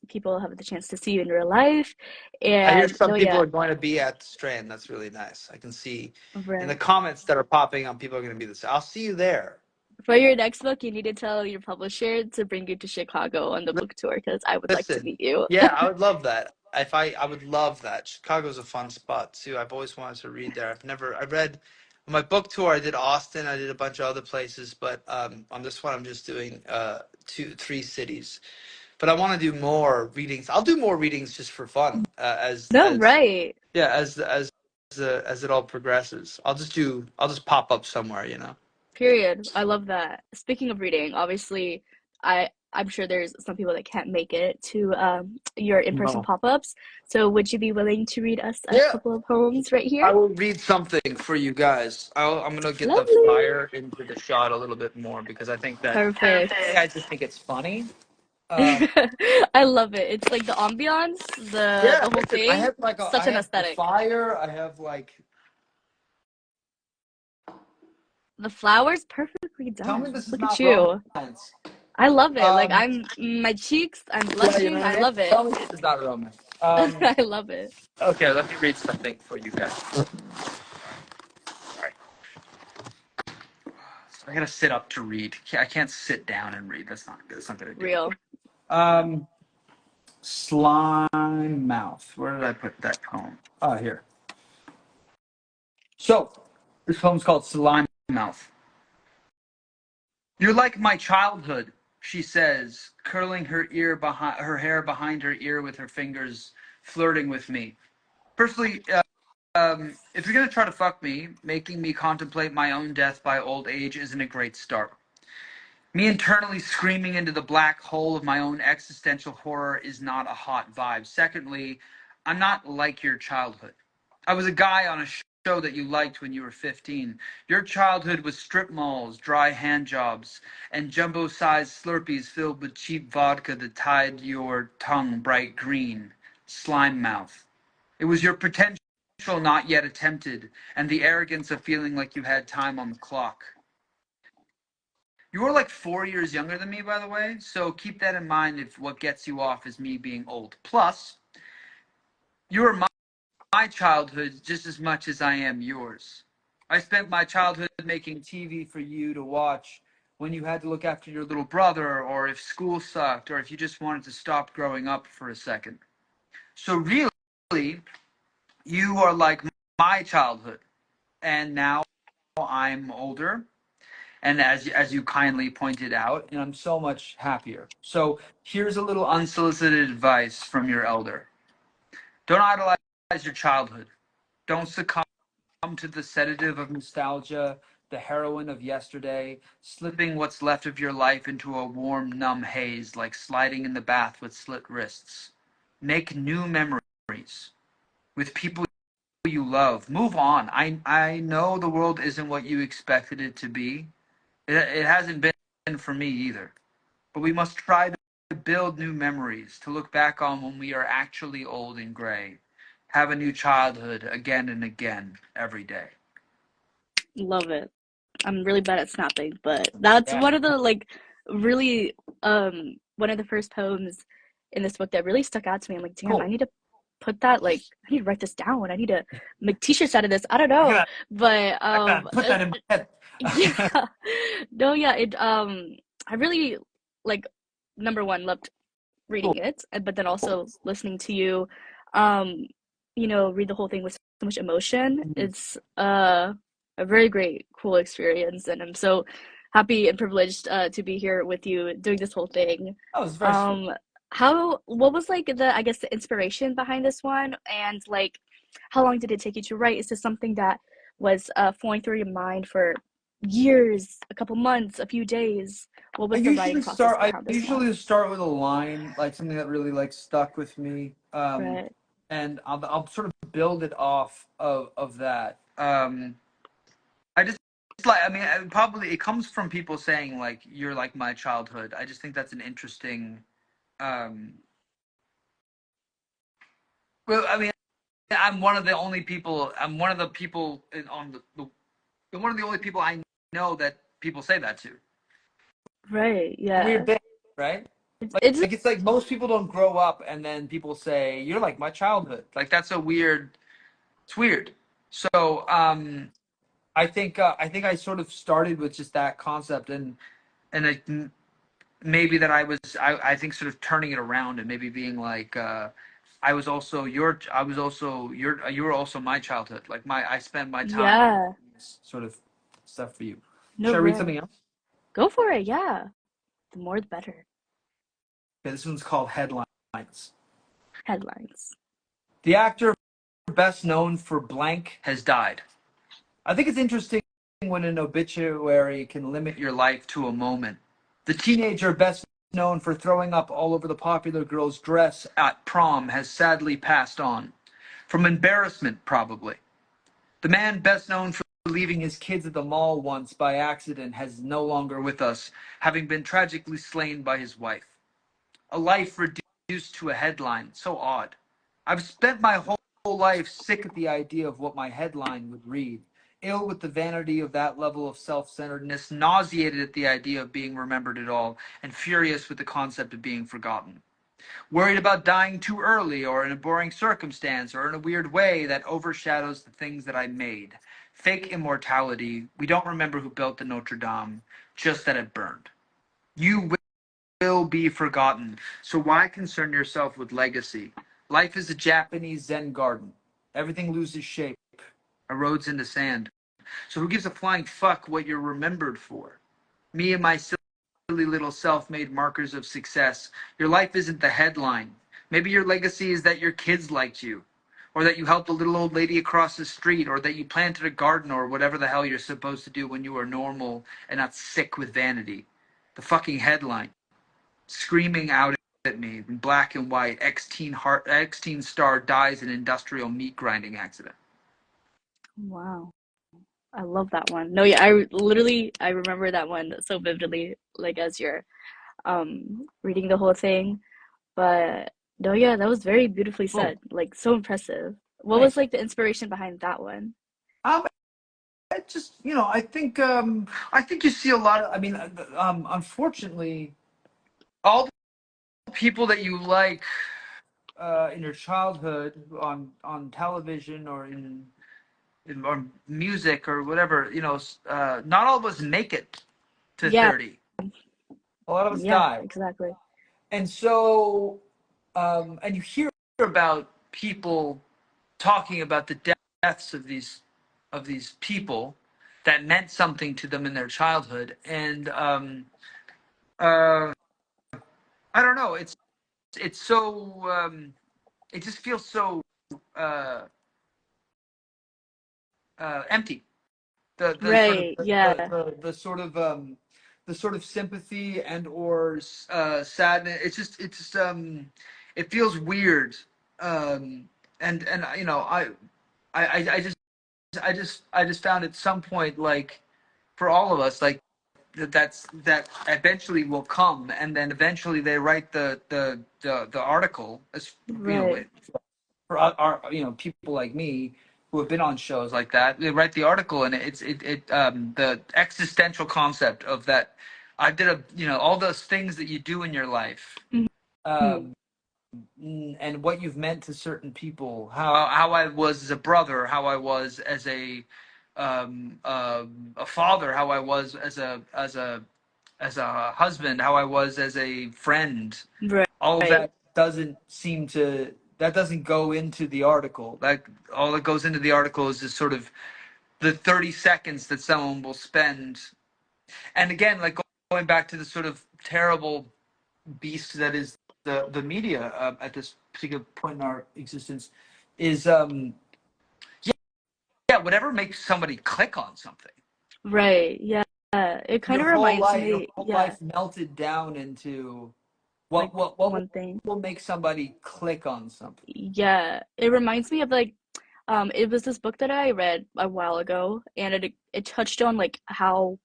people have the chance to see you in real life. I hear And some no, people yeah, are going to be at Strand. That's really nice. I can see in the right. comments that are popping on, people are going to be this. I'll see you there. For your next book, you need to tell your publisher to bring you to Chicago on the book tour because I would like to Listen, meet you. yeah, I would love that. If I would love that. Chicago's a fun spot too. I've always wanted to read there. I read on my book tour. I did Austin. I did a bunch of other places, but on this one, I'm just doing three cities. But I want to do more readings. I'll do more readings just for fun, No, as right. yeah, as it all progresses. I'll just pop up somewhere, you know. Period. I love that. Speaking of reading, obviously, I'm sure there's some people that can't make it to your in-person No. pop-ups. So would you be willing to read us a Yeah, couple of poems right here? I will read something for you guys. I'm gonna get the Lovely. fire into the shot a little bit more because I think that Perfect. I just think it's funny. Um, I love it. It's like the ambiance, yeah, the whole listen, I thing. have like Such I an have the aesthetic. fire. I have like The flowers perfectly tell me done. this is Look at not you. romance. I love it. Like Um, I'm my cheeks, I'm yeah, you blushing. know I what I mean? love it. Tell me this is not romance. I love it. Okay, let me read something for you guys. Sorry, so I gotta sit up to read. I can't sit down and read. That's not good. That's not gonna do it. Real. Um, Slime Mouth. Where did I put that poem? Oh, here. So, this poem's called Slime Mouth. You're like my childhood, she says, curling her hair behind her ear with her fingers, flirting with me. Personally, if you're gonna try to fuck me, making me contemplate my own death by old age isn't a great start. Me internally screaming into the black hole of my own existential horror is not a hot vibe. Secondly, I'm not like your childhood. I was a guy on a show that you liked when you were 15. Your childhood was strip malls, dry hand jobs, and jumbo-sized Slurpees filled with cheap vodka that tied your tongue bright green. Slime mouth. It was your potential not yet attempted, and the arrogance of feeling like you had time on the clock. You are like 4 years younger than me, by the way, so keep that in mind if what gets you off is me being old. Plus, you are my childhood just as much as I am yours. I spent my childhood making TV for you to watch when you had to look after your little brother, or if school sucked, or if you just wanted to stop growing up for a second. So, really, you are like my childhood, and now I'm older. And as you kindly pointed out, and I'm so much happier. So here's a little unsolicited advice from your elder. Don't idolize your childhood. Don't succumb to the sedative of nostalgia, the heroin of yesterday, slipping what's left of your life into a warm, numb haze, like sliding in the bath with slit wrists. Make new memories with people you love. Move on. I know the world isn't what you expected it to be. It hasn't been for me either. But we must try to build new memories to look back on when we are actually old and gray. Have a new childhood again and again every day. Love it. I'm really bad at snapping, but that's Yeah. one of the like really one of the first poems in this book that really stuck out to me. I'm like, damn, I Cool. need to put that, like, I need to write this down. I need to make t-shirts out of this. I don't I know. gotta, But I gotta put that in my head. yeah. No, yeah, it I really like number one loved reading Cool. it, but then also listening to you um read the whole thing with so much emotion. It's a very great cool experience, and I'm so happy and privileged to be here with you doing this whole thing. Oh, it's very sweet. um what was like the, I guess, the inspiration behind this one, and like how long did it take you to write? Is this something that was flowing through your mind for years, a couple months, a few days? What was the writing process I behind this one? usually start with a line, like something that really like stuck with me. Right. And I'll sort of build it off of that. I just like, I mean, probably it comes from people saying like you're like my childhood. I just think that's an interesting. Um, well, I mean, I'm one of the only people. I'm one of the people on one of the only people I know that people say that to. Right, A weird yeah. thing, right? It's Like it's like most people don't grow up and then people say you're like my childhood. Like that's a weird. It's weird. So I think I sort of started with just that concept and I, maybe that I think sort of turning it around and maybe being like I was also your you were also my childhood. Like my I spent my time yeah. sort of stuff for you. No, Should I read right. something else? Go for it, yeah. The more the better. Okay, this one's called Headlines. Headlines. The actor best known for blank has died. I think it's interesting when an obituary can limit your life to a moment. The teenager best known for throwing up all over the popular girl's dress at prom has sadly passed on. From embarrassment, probably. The man best known for leaving his kids at the mall once by accident has no longer with us, having been tragically slain by his wife. A life reduced to a headline. So odd. I've spent my whole life sick at the idea of what my headline would read. Ill with the vanity of that level of self centeredness, nauseated at the idea of being remembered at all, and furious with the concept of being forgotten. Worried about dying too early, or in a boring circumstance, or in a weird way that overshadows the things that I made. Fake immortality. We don't remember who built the Notre Dame, just that it burned. You will be forgotten. So why concern yourself with legacy? Life is a Japanese Zen garden. Everything loses shape, erodes into sand. So who gives a flying fuck what you're remembered for? Me and my silly little self-made markers of success. Your life isn't the headline. Maybe your legacy is that your kids liked you, or that you helped a little old lady across the street, or that you planted a garden, or whatever the hell you're supposed to do when you are normal and not sick with vanity. The fucking headline screaming out at me in black and white, Ex-teen star dies in industrial meat grinding accident. Wow. I love that one. No, yeah, I remember that one so vividly, like as you're reading the whole thing. But no, yeah, that was very beautifully Cool. said. Like so impressive. What was Thanks. like the inspiration behind that one? Um, I just, I think you see a lot of, I mean, unfortunately, all the people that you like in your childhood on television or or music or whatever, not all of us make it to Yeah, 30. A lot of us yeah, die. exactly. And so, and you hear about people talking about the deaths of these people that meant something to them in their childhood, and uh, I don't know. It's so it just feels so uh, empty. The sort of Right, yeah. the sort of sympathy and or sadness. It's just it feels weird. And I just found at some point, like for all of us, like that eventually will come, and then eventually they write the article, as Right. for our people like me who have been on shows like that. They write the article, and the existential concept of that. I did all those things that you do in your life. Mhm. Um, and what you've meant to certain people, how I was as a brother, how I was as a father, how I was as a husband, how I was as a friend. All of Right. that doesn't seem to that doesn't go into the article. That all that goes into the article is just sort of the 30 seconds that someone will spend. And again, like going back to the sort of terrible beast that is the media at this particular point in our existence, is yeah, yeah, whatever makes somebody click on something. Right. Yeah. It kind of reminds Your me, whole yeah, life melted down into like what one thing. will make somebody click on something. Yeah. It reminds me of like it was this book that I read a while ago, and it touched on like how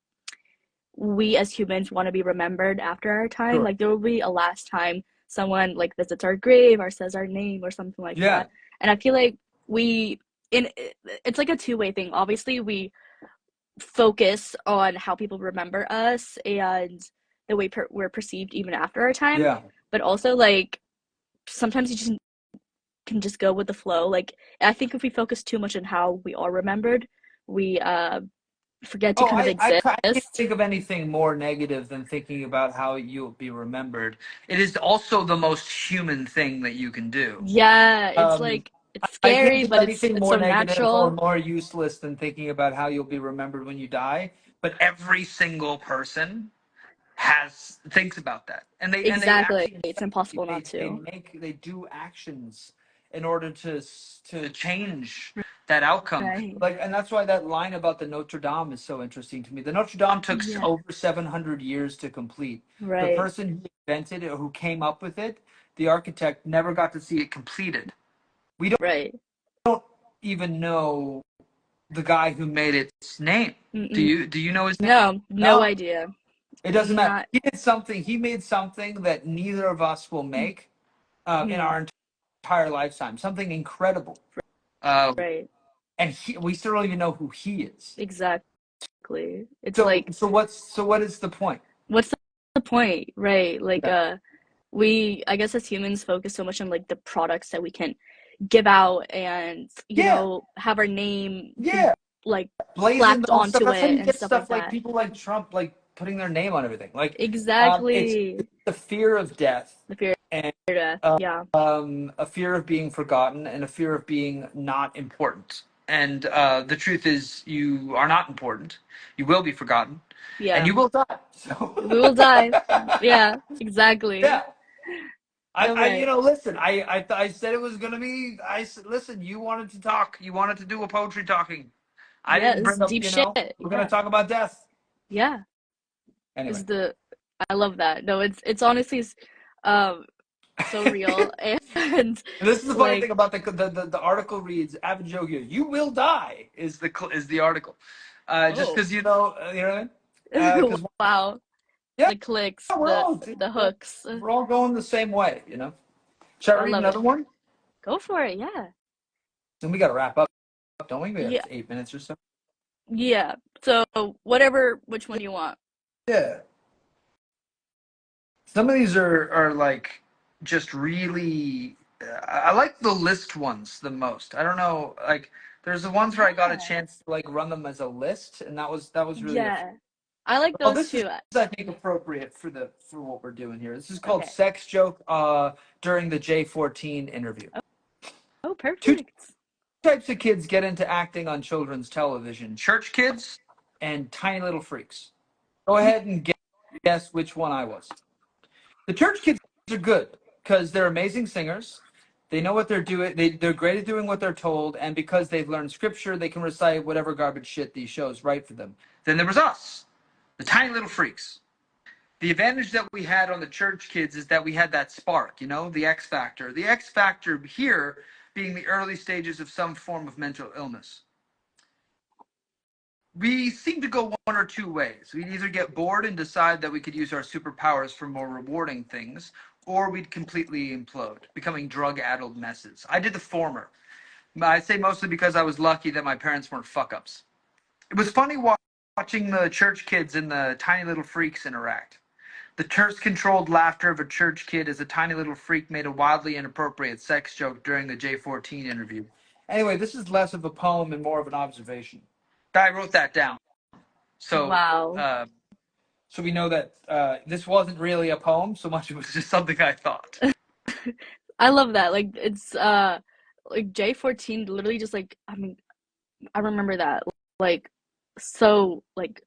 we as humans want to be remembered after our time. Sure. Like there will be a last time someone like visits our grave or says our name or something like Yeah. that. And I feel like we in it's like a two-way thing. Obviously, we focus on how people remember us and the way we're perceived even after our time, Yeah. but also like sometimes you just can just go with the flow. Like I think if we focus too much on how we are remembered, we forget to Oh, kind of I can't exist. think of anything more negative than thinking about how you'll be remembered. It is also the most human thing that you can do. Yeah, it's Um, like it's I can't scary, think of but anything it's more so negative or natural. more useless than thinking about how you'll be remembered when you die. But every single person has thinks about that, and they Exactly. actually It's impossible not they to. make they do actions in order to change that outcome. Right. Like, and that's why that line about the Notre Dame is so interesting to me. The Notre Dame took Yeah. over 700 years to complete. The Right. person who invented it, who came up with it, the architect, never got to see it completed. We Right. don't even know the guy who made its name. Mm-mm. Do you know his name? No, no No, idea. it doesn't matter. Not. He did something. He made something that neither of us will make in Mm, our entire lifetime. Something incredible. Uh, right. and we still don't even know who he is. Exactly. It's So like, what is the point? what's the point? Right. Like, Yeah. we, I guess as humans, focus so much on like the products that we can give out and, Yeah. have our name Yeah. like Blazing slapped the whole stuff. onto That's how it you and get stuff like stuff like that. people like Trump, like putting their name on everything. Like, Exactly. it's the fear of death The fear and of death. Yeah. a fear of being forgotten and a fear of being not important. And the truth is, you are not important. You will be forgotten, and Yeah. you will die. So, We will die. Yeah, exactly. yeah. All You right. know, listen. I said it was gonna be. I said, listen. You wanted to talk. You wanted to do a poetry talking. I Yeah, didn't it's bring up. deep You shit. know, we're gonna Yeah. talk about death Yeah. anyway. Is the I love that. No, it's honestly um so real and And this is the funny thing like about the article reads Avan Jogia, you will die is the article, just oh because you know what I mean? Because wow. yeah, The clicks, we're the all the hooks. we're all going the same way, you know. Shall I I read love another it. one? Go for it. Yeah. Then we got to wrap up, don't we? We got Yeah. 8 minutes or so. Yeah. So whatever which one you want. Yeah, some of these are like just really. I like the list ones the most. I don't know, like there's the ones where I got a Yeah. chance to like run them as a list, and that was really the. Yeah. I like Well, those this is too. I think appropriate for what we're doing here. This is called Okay. sex joke during the J14 interview. Oh, Two perfect. types of kids get into acting on children's television: church kids and tiny little freaks. Go ahead and guess which one I was. The church kids are good because they're amazing singers. They know what they're doing. They're great at doing what they're told, and because they've learned scripture, they can recite whatever garbage shit these shows write for them. Then there was us, the tiny little freaks. The advantage that we had on the church kids is that we had that spark, the X factor. The X factor here being the early stages of some form of mental illness. We seem to go one or two ways. We'd either get bored and decide that we could use our superpowers for more rewarding things, or we'd completely implode, becoming drug-addled messes. I did the former. I say mostly because I was lucky that my parents weren't fuck-ups. It was funny watching the church kids and the tiny little freaks interact. The terse-controlled laughter of a church kid as a tiny little freak made a wildly inappropriate sex joke during the J14 interview. Anyway, this is less of a poem and more of an observation. I wrote that down. So, Wow. so we know that this wasn't really a poem so much; it was just something I thought. I love that. Like it's like J14 literally just like I mean I remember that like so like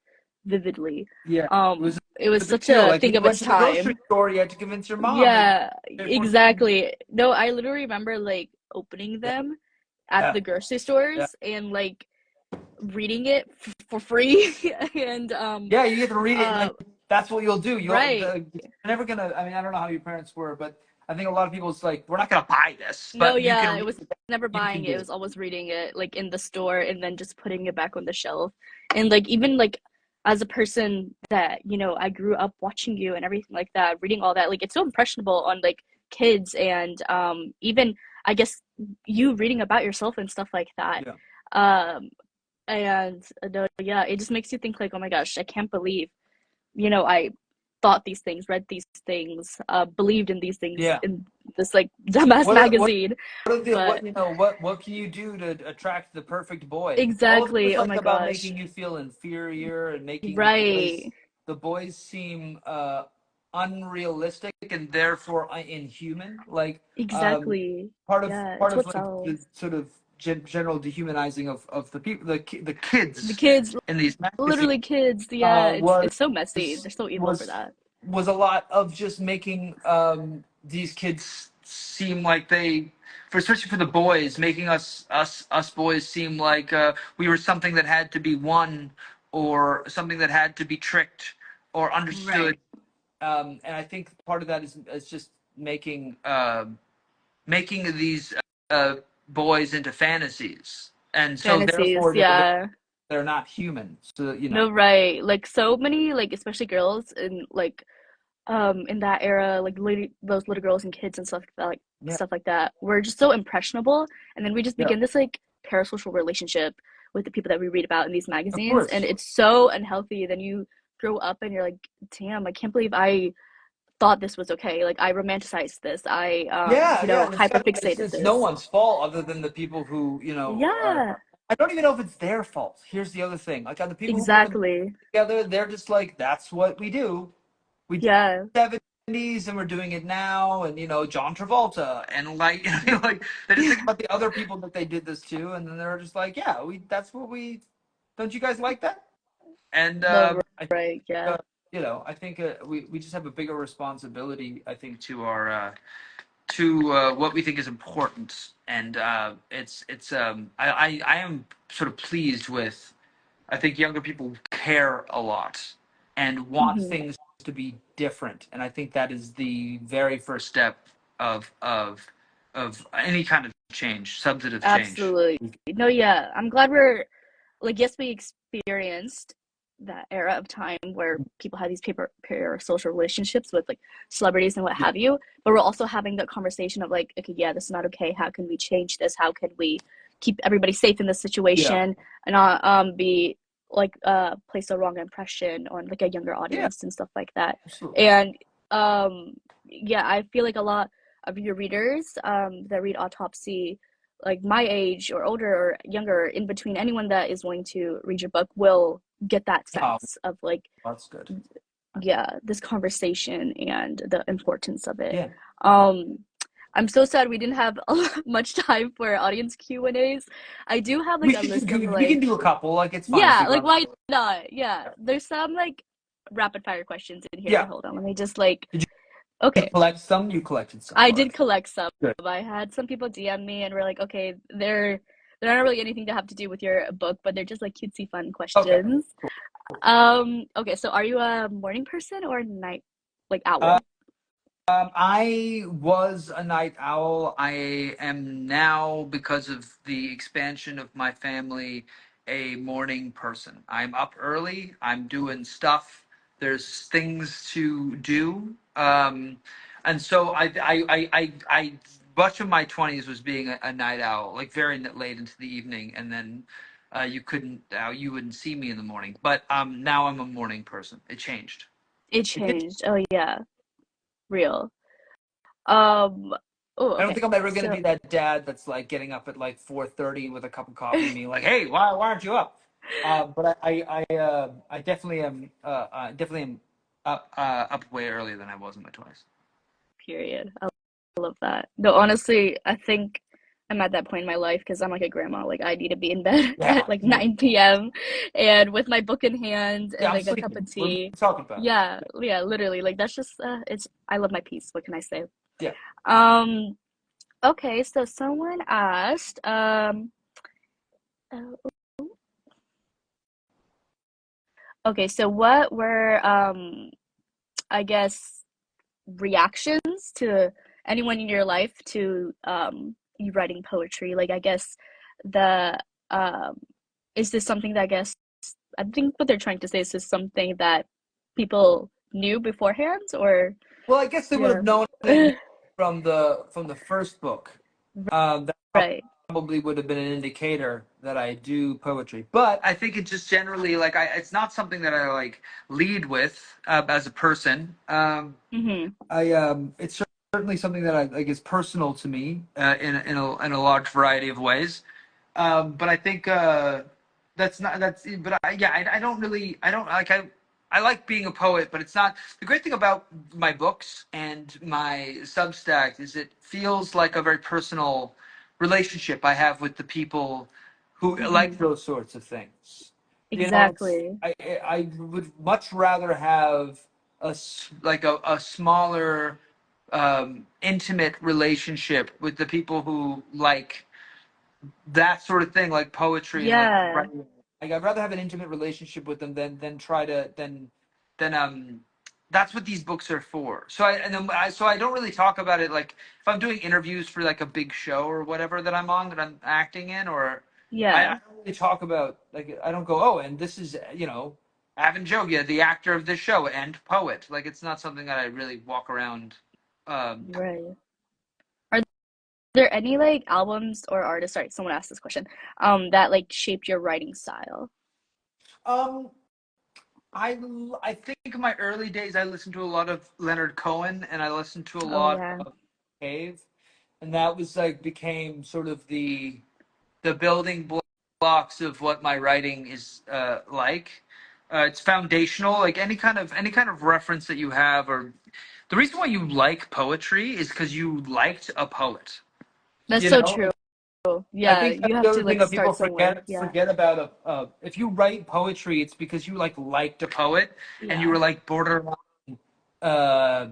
vividly. Yeah, it was It was a big such deal. a Like when thing you of went its to the grocery time. store, you had to convince your mom that Yeah, J14. exactly. No, I literally remember like opening Yeah, them at yeah, the grocery yeah. stores and like reading it for free and Yeah, you get to read it, and uh then that's what you'll do. right. You're never gonna. I mean, I don't know how your parents were, but I think a lot of people it's like we're not gonna buy this, No, but you yeah, can it read was it. never You buying can it. It do it. was always reading it like in the store and then just putting it back on the shelf. And like even like as a person that, you know, I grew up watching you and everything like that, reading all that, like it's so impressionable on like kids and even I guess you reading about yourself and stuff like that. Yeah. Um and no, yeah, it just makes you think like, oh my gosh, I can't believe, you know, I thought these things, read these things, believed in these things Yeah. in this like dumbass magazine. What are the But what can you do to attract the perfect boy? All of it was exactly, oh like my about gosh. making you feel inferior and making Right. the boys seem unrealistic and therefore inhuman. Like um, Exactly. Yeah, part it's of what like the sells. sort of general dehumanizing of the people the The kids kids, in these magazines literally kids, yeah, was it's so messy. They're so evil for was that. was a lot of just making these kids seem like they, for especially for the boys, making us boys seem like we were something that had to be won or something that had to be tricked or understood. Right. And I think part of that is just making these boys into fantasies, and so Fantasies, therefore yeah. they're not human. So you know, No, right. Like so many, like especially girls in that era, like those little girls and kids and yeah, stuff like that, were just so impressionable, and then we just yeah, begin this like parasocial relationship with the people that we read about in these of magazines, and course. it's so unhealthy. Then you grow up and you're like, damn, I can't believe I thought this was okay. Like I romanticized this. I Yeah, you yeah, know, and hyperfixated it's no this. one's fault other than the people who Yeah, I don't even know if it's their fault. Here's the other thing: like, the people who put them exactly. together, they're just like, that's what we do. We did Yeah. it in the '70s, and we're doing it now, and John Travolta, and like, like they just think about the other people that they did this to, and then they're just like, yeah, we that's what we. Don't you guys like that? And No, I think right. Yeah. I think we just have a bigger responsibility. I think to what we think is important, and it's I am sort of pleased with. I think younger people care a lot and want Hmm. things to be different, and I think that is the very first step of any kind of change, substantive change. Absolutely. No, yeah. I'm glad we're like, yes, we experienced that era of time where people had these pair social relationships with like celebrities and what Yeah, have you, but we're also having that conversation of like, okay, yeah, this is not okay. How can we change this? How can we keep everybody safe in this yeah, situation and not be like place a wrong impression on like a younger yeah, audience and stuff like that. absolutely. And yeah, I feel like a lot of your readers that read Autopsy, like my age or older or younger, in between, anyone that is going to read your book will get that Oh, sense of like, that's good. yeah, this conversation and the importance of it. Yeah, um I'm so sad we didn't have much time for audience Q&As. I do have like a list of we can like, do a couple. Like, it's fine if yeah, we like run. why not, yeah, there's some like rapid fire questions in here. Yeah. Hold on, let me just like, Did you okay, collect some? You collected some. I All did right. collect some. Good. I had some people DM me and were like, okay, they're not really anything to have to do with your book, but they're just like cutesy fun Okay. questions. Cool. Okay, so are you a morning person or a night like Uh, owl? I was a night owl. I am now, because of the expansion of my family, a morning person. I'm up early. I'm doing stuff. There's things to do. And so much of my 20s was being a night owl, like very late into the evening, and then you wouldn't see me in the morning. But now I'm a morning person. It changed. It It did. changed. Oh yeah, real. Um. Oh, I don't okay. think I'm ever going to So be that dad that's like getting up at like 4:30 with a cup of coffee and being like, "Hey, why aren't you up?" But I definitely am up way earlier than I was in my 20s. period. I love that. No, honestly, I think I'm at that point in my life because I'm like a grandma. Like I need to be in bed Yeah, at like 9 p.m. and with my book in hand yeah, and I'm like a cup sleeping. of What are we tea. talking about? Yeah, yeah, literally. Like that's just it's I love my peace. What can I say? Yeah. Um, okay, so someone asked, uh, okay, so what were I guess reactions to anyone in your life to you writing poetry? Like I guess the um is this something that I guess I think what they're trying to say is this something that people knew beforehand or Well, I guess they would yeah. have known it from the first book. That Right. probably would have been an indicator that I do poetry. But I think it just generally like it's not something that I like lead with as a person. Mm-hmm. It's certainly something that I like is personal to me in a large variety of ways. But I think that's not that's but I don't really I don't like I like being a poet, but it's not the great thing about my books and my Substack is it feels like a very personal relationship I have with the people who like Mm-hmm. those sorts of things. You know, Exactly. I would much rather have like a smaller intimate relationship with the people who like that sort of thing, like poetry and like Yeah. writing. Like I'd rather have an intimate relationship with them than try to than that's what these books are for. So I don't really talk about it like if I'm doing interviews for like a big show or whatever that I'm on that I'm acting in or I Yeah. don't really talk about like I don't go, oh, and this is Avan Jogia, the actor of this show and poet. Like it's not something that I really walk around. Right. Are there any like albums or artists, sorry, someone asked this question, that like shaped your writing style? Um, I think in my early days I listened to a lot of Leonard Cohen and I listened to a Oh lot yeah. of Cave, and that was like became sort of the building blocks of what my writing is like. It's foundational. Like any kind of reference that you have, or the reason why you like poetry is because you liked a poet. That's You so know, true. I Yeah, think you that's the have other to thing like that people start somewhere. Yeah. forget about. If you write poetry, it's because you like liked a poet and you Yeah. were like borderline uh,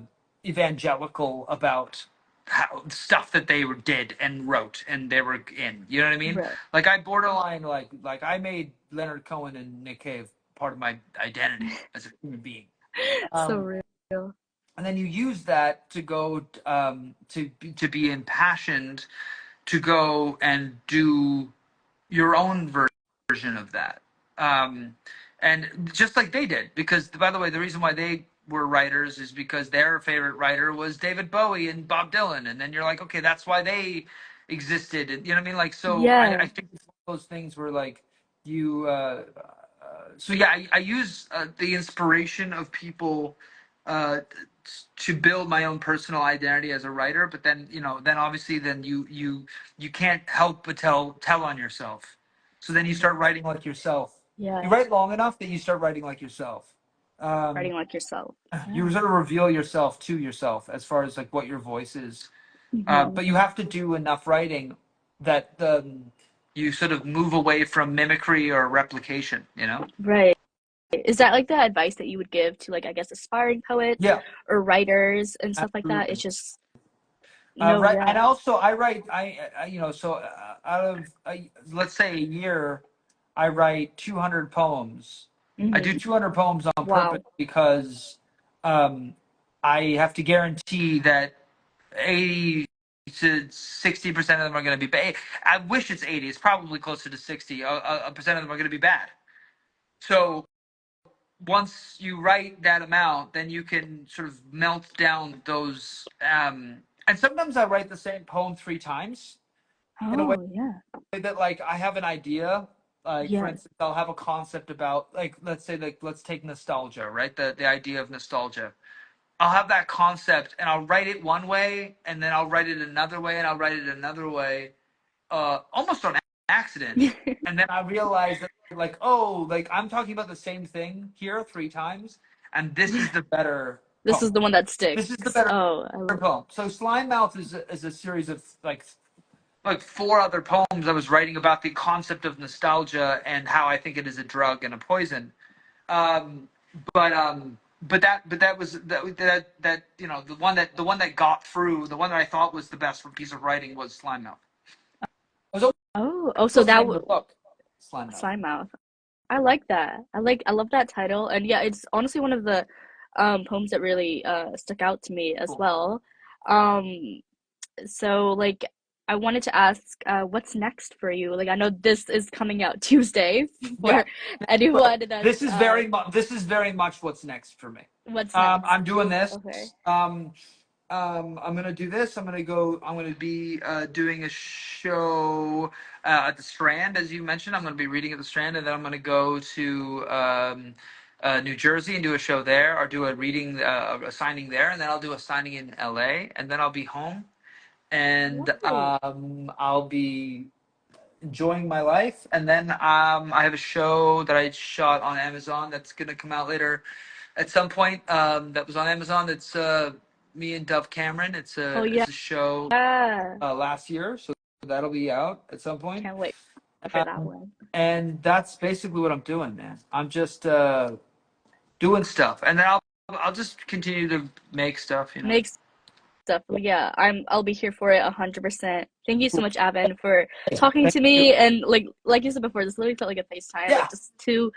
evangelical about how stuff that they did and wrote and they were in. You know what I mean? Right. Like I borderline like I made Leonard Cohen and Nick Cave part of my identity as a human being. So Um, real. and then you use that to go to be impassioned to go and do your own version of that. Um, and just like they did, because by the way, the reason why they were writers is because their favorite writer was David Bowie and Bob Dylan, and then you're like, okay, that's why they existed, and you know what I mean? Like, so I Yeah. think it's one of those things where like you, so yeah, I use the inspiration of people uh, to build my own personal identity as a writer, but then then obviously then you can't help but tell on yourself. So then you start writing like yourself. You Yeah. write long enough that you start writing like yourself. Um, Writing like yourself. you Yeah. sort of reveal yourself to yourself as far as like what your voice is. Hmm. But you have to do enough writing that you sort of move away from mimicry or replication. You know? Right. Is that like the advice that you would give to like I guess aspiring poets Yeah, or writers and stuff like that? It's absolutely. just no, Right, and yeah. also I write. So out of let's say a year, I write 200 poems. I do Hmm. 200 poems on purpose Wow. because um, I have to guarantee that 80 to 60% of them are going to be bad. I wish it's 80. It's probably closer to 60. A percent of them are going to be bad. So once you write that amount, then you can sort of melt down those. And sometimes I write the same poem three times in a way Oh, yeah. that like I have an idea Like for Yeah. instance, I'll have a concept about like let's say like let's take nostalgia, right? The idea of nostalgia. I'll have that concept and I'll write it one way and then I'll write it another way and I'll write it another way, almost on accident. And then I realize that like, oh, like I'm talking about the same thing here three times, and this is the better This poem. is the one that This is the sticks. better Oh, I love poem. So Slime Mouth is a series of like four other poems I was writing about the concept of nostalgia and how I think it is a drug and a poison. Um, but that was that you know the one that got through, the one that I thought was the best piece of writing was Slime Mouth. It was Oh, so almost the that name of the book, Slime Mouth. Slime Mouth. I like that. I love that title. And yeah, it's honestly one of the poems that really stuck out to me as Cool. well. Um so like I wanted to ask what's next for you? Like I know this is coming out Tuesday Yeah, for anyone that's this is very much what's next for me. what's next. I'm doing this. Okay. Um, I'm gonna do this. I'm gonna go. I'm gonna be doing a show at the Strand, as you mentioned. I'm gonna be reading at the Strand, and then I'm gonna go to New Jersey and do a show there, or do a reading, a signing there, and then I'll do a signing in LA, and then I'll be home, and Lovely. I'll be enjoying my life. And then I have a show that I shot on Amazon that's gonna come out later at some point. That was on Amazon. It's me and Dove Cameron. Oh It's yeah. a show Yeah. last year, so that'll be out at some point. Can't wait for that Um, one. and that's basically what I'm doing, man. I'm just doing stuff, and then I'll just continue to make stuff, you know. Makes stuff. Yeah, I'll be here for it 100%. Thank you so much, Avan, for talking Thank to you. me. And like you said before, this literally felt like a FaceTime, Yeah, like just two.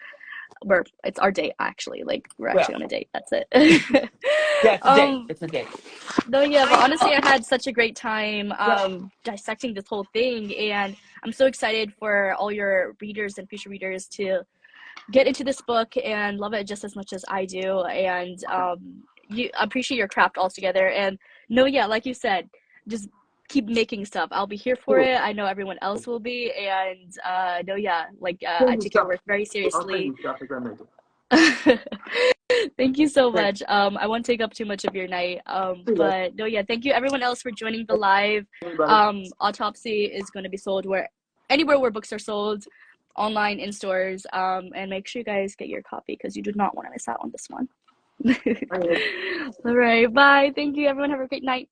It's our date actually. Like we're yeah, actually on a date. That's it. yeah. It's a date. um, It's a date. no, yeah, but honestly, I had such a great time Yeah. dissecting this whole thing, and I'm so excited for all your readers and future readers to get into this book and love it just as much as I do. And you appreciate your craft altogether. And no, yeah, like you said, just keep making stuff. I'll be here for Cool. it. I know everyone else will be. And no, yeah, like I Send me take your stuff. work very I'll send seriously. you stuff as I make it. Thank you so Thanks. much. I won't take up too much of your night. See you guys. But no, yeah, thank you everyone else for joining the live. Everybody. Autopsy is going to be sold anywhere where books are sold, online, in stores. And make sure you guys get your copy because you do not want to miss out on this one. All right, bye. Thank you, everyone. Have a great night.